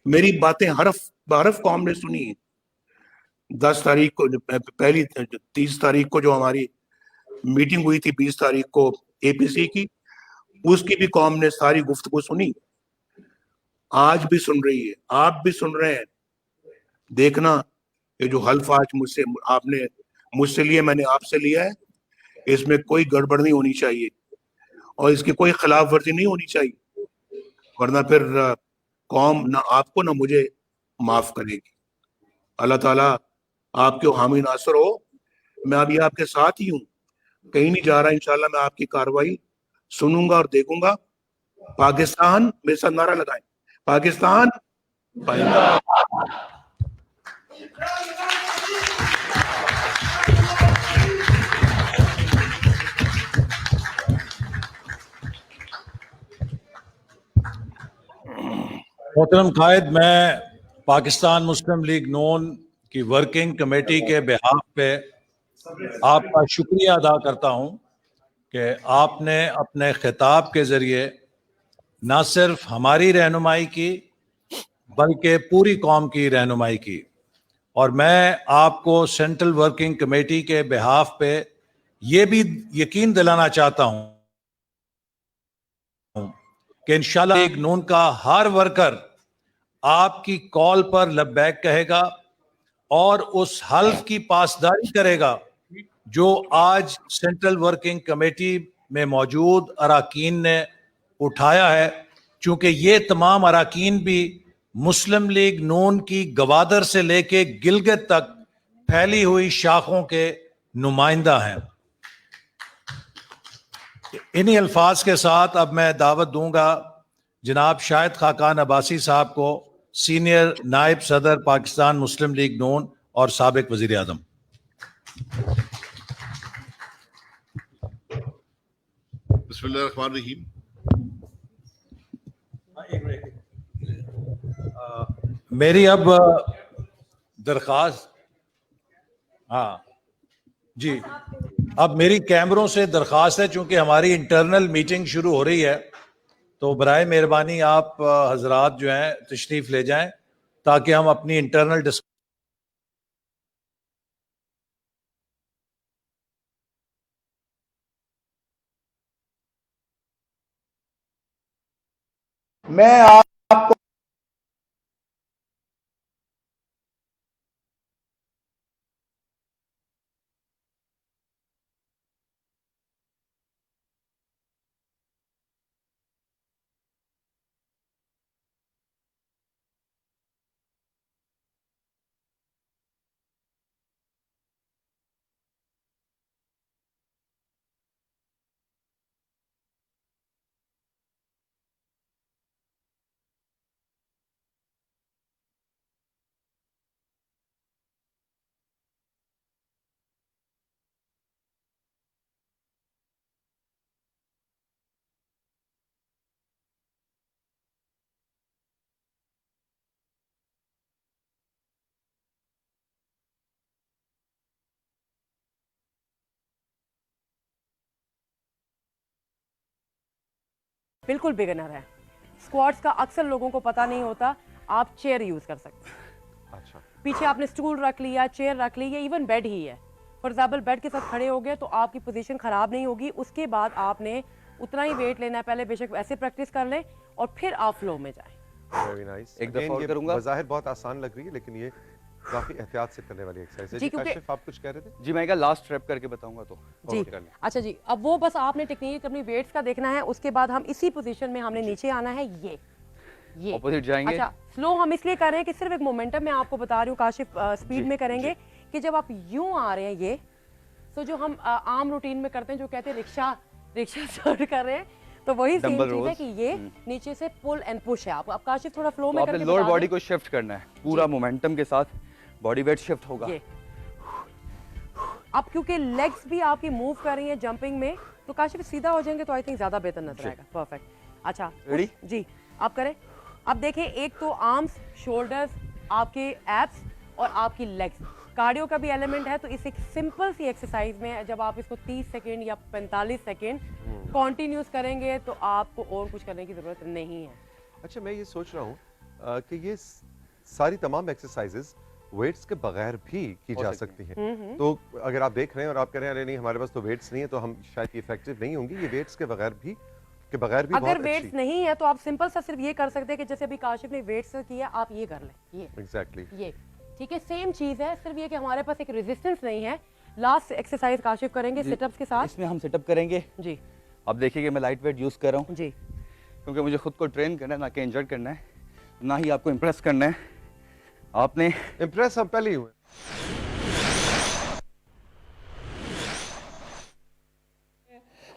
Speaker 2: मेरी बातें हरफ बहरफ कौम ने सुनी है। 10 तारीख को पहली 30 तारीख को जो हमारी मीटिंग हुई थी, 20 तारीख को एपीसी की, उसकी भी कौम ने सारी गुफ्तगू सुनी, आज भी सुन रही है, आप भी सुन रहे हैं। देखना ये जो हल्फ आज मुझसे आपने मुझसे लिए, मैंने आपसे लिया है, इसमें कोई गड़बड़ नहीं होनी चाहिए और इसकी कोई खिलाफ वर्जी नहीं होनी चाहिए, वरना फिर कौम ना आपको ना मुझे माफ करेगी। अल्लाह ताला आपके हामी नासर हो। मैं अभी आपके साथ ही हूँ, कहीं नहीं जा रहा। इंशाल्लाह मैं आपकी कार्रवाई सुनूंगा और देखूंगा। पाकिस्तान, मेरे साथ नारा लगाएं, पाकिस्तान पाइंदा।
Speaker 3: मोहतरम कायद, मैं पाकिस्तान मुस्लिम लीग नून की वर्किंग कमेटी के बिहाफ पे आपका शुक्रिया अदा करता हूं कि आपने अपने खिताब के जरिए न सिर्फ हमारी रहनुमाई की बल्कि पूरी कौम की रहनुमाई की। और मैं आपको सेंट्रल वर्किंग कमेटी के बिहाफ पे ये भी यकीन दिलाना चाहता हूं कि इंशाल्लाह लीग नून का हर वर्कर आपकी कॉल पर लब्बैक कहेगा और उस हल्फ की पासदारी करेगा जो आज सेंट्रल वर्किंग कमेटी में मौजूद अराकीन ने उठाया है, चूंकि ये तमाम अराकीन भी मुस्लिम लीग नून की गवादर से लेके गिलगित तक फैली हुई शाखों के नुमाइंदा हैं। इन्हीं अल्फाज के साथ अब मैं दावत दूंगा जनाब शाहिद खाकान अब्बासी साहब को, सीनियर नायब सदर पाकिस्तान मुस्लिम लीग नून और साबिक वजीर आजम।
Speaker 4: बिस्मिल्लाहिर्रहमानिर्रहीम।
Speaker 3: मेरी अब दरख्वास्त, हाँ जी, अब मेरी कैमरों से दरख्वास्त है, चूंकि हमारी इंटरनल मीटिंग शुरू हो रही है, तो बराए मेहरबानी आप हजरात जो हैं तशरीफ ले जाएं ताकि हम अपनी इंटरनल
Speaker 2: मैं आपको
Speaker 4: बिल्कुल बिगिनर है। स्क्वाट्स का अक्सर लोगों को पता नहीं होता, आप चेयर यूज कर सकते हैं।
Speaker 5: अच्छा,
Speaker 4: पीछे आपने स्टूल रख लिया, चेयर रख ली, या इवन बेड ही है, फॉर एग्जाम्पल बेड के साथ खड़े हो गए तो आपकी पोजीशन खराब नहीं होगी। उसके बाद आपने उतना ही वेट लेना है, पहले बेशक वैसे प्रैक्टिस कर लें और फिर आप फ्लो में जाएं।
Speaker 5: Very nice.
Speaker 6: एक दफा और
Speaker 5: ये
Speaker 6: करूंगा।
Speaker 5: बज़ाहिर बहुत आसान लग रही है, लेकिन ये काफी एहतियात से करने वाली एक्सरसाइज है।
Speaker 4: जी,
Speaker 5: जी
Speaker 4: क्योंकि-
Speaker 5: काशिफ, आप कुछ कह रहे थे?
Speaker 6: जी मैं क्या लास्ट रैप करके बताऊंगा तो
Speaker 4: जी
Speaker 5: कर लें।
Speaker 4: अच्छा जी, अब वो बस आपने टेक्निक अपनी वेट्स का देखना है। उसके बाद हम इसी पोजीशन में हमने नीचे आना है, ये
Speaker 6: ऑपोजिट जाएंगे।
Speaker 4: अच्छा, स्लो हम इसलिए कर रहे हैं कि सिर्फ एक मोमेंटम मैं आपको बता रही हूँ, काशिफ स्पीड में करेंगे कि जब आप यूं आ रहे हैं ये, तो जो हम आम रूटीन में करते हैं, जो कहते हैं रिक्शा सर्ट कर रहे हैं, तो वही सेम
Speaker 6: Dumbbell
Speaker 4: चीज है
Speaker 6: rows।
Speaker 4: कि ये नीचे से पुल एंड पुश है। आप काशिफ थोड़ा फ्लो
Speaker 6: तो
Speaker 4: में
Speaker 6: आपने
Speaker 4: करके
Speaker 6: लोअर
Speaker 4: बता
Speaker 6: बॉडी
Speaker 4: दें।
Speaker 6: को शिफ्ट करना है, पूरा मोमेंटम के साथ बॉडी वेट शिफ्ट होगा।
Speaker 4: ये अब क्योंकि लेग्स भी आपकी मूव कर रही हैं जंपिंग में, तो काशिफ सीधा हो जाएंगे तो आई थिंक ज्यादा बेहतर नजर आएगा। परफेक्ट। अच्छा
Speaker 6: Ready?
Speaker 4: जी, आप करें। अब देखें, एक तो आर्म्स, शोल्डर्स, आपके एब्स और आपकी लेग्स, कार्डियो का भी एलिमेंट है। तो इस एक सिंपल सी एक्सरसाइज में जब आप इसको 30 सेकेंड या 45 सेकेंड कॉन्टिन्यूस करेंगे तो आपको और कुछ करने की जरूरत नहीं है।
Speaker 5: अच्छा, मैं ये सोच रहा हूँ कि ये सारी तमाम एक्सरसाइजेज वेट्स के बगैर भी की जा सकती हैं। तो अगर आप देख रहे हैं और आप कह रहे हैं अरे नहीं हमारे पास तो वेट्स नहीं है, तो हम शायद इफेक्टिव नहीं होंगी, ये वेट्स के बगैर भी
Speaker 4: अगर
Speaker 5: बहुत
Speaker 4: वेट्स
Speaker 5: अच्छी।
Speaker 4: नहीं है तो आप सिंपल सा सिर्फ ये कर सकते हैं कि जैसे अभी काशिफ ने वेट्स किया, आप ये कर लें, ये
Speaker 5: एग्जैक्टली।
Speaker 4: ये ठीक है, सेम चीज है, सिर्फ ये कि हमारे पास एक रेजिस्टेंस नहीं है। लास्ट एक्सरसाइज काशिफ करेंगे सिटअप्स के साथ।
Speaker 6: इसमें हम सेटअप करेंगे।
Speaker 4: जी
Speaker 6: अब देखिए कि मैं लाइट वेट यूज कर रहा हूँ,
Speaker 4: जी,
Speaker 6: क्योंकि मुझे खुद को ट्रेन करना है, ना कि इंजर करना है, ना ही आपको इम्प्रेस करना है। आपने
Speaker 5: इम्प्रेस हम पहले ही हुए।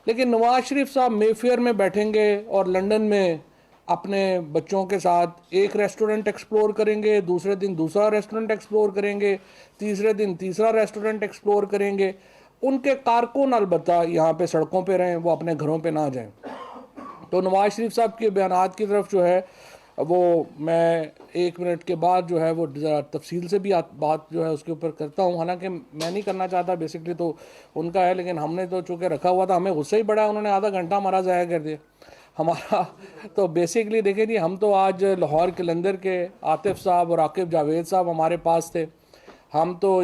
Speaker 7: लेकिन नवाज शरीफ साहब मेफेयर में बैठेंगे और लंदन में अपने बच्चों के साथ एक रेस्टोरेंट एक्सप्लोर करेंगे, दूसरे दिन दूसरा रेस्टोरेंट एक्सप्लोर करेंगे, तीसरे दिन तीसरा रेस्टोरेंट एक्सप्लोर करेंगे। उनके कारकुन अलबत्ता यहाँ पे सड़कों पे रहें, वो अपने घरों पे ना जाएं। तो नवाज शरीफ साहब के बयानात की तरफ जो है वो मैं 1 मिनट के बाद जो है वो ज़रा तफसील से भी बात जो है उसके ऊपर करता हूँ। हालांकि मैं नहीं करना चाहता, बेसिकली तो उनका है, लेकिन हमने तो चूँकि रखा हुआ था, हमें गुस्सा ही पड़ा, उन्होंने आधा घंटा हमारा ज़ाया कर दिया हमारा। तो बेसिकली देखें जी, हम तो आज लाहौर कलंदर के आतिफ साहब और आकिब जावेद साहब हमारे पास थे, हम तो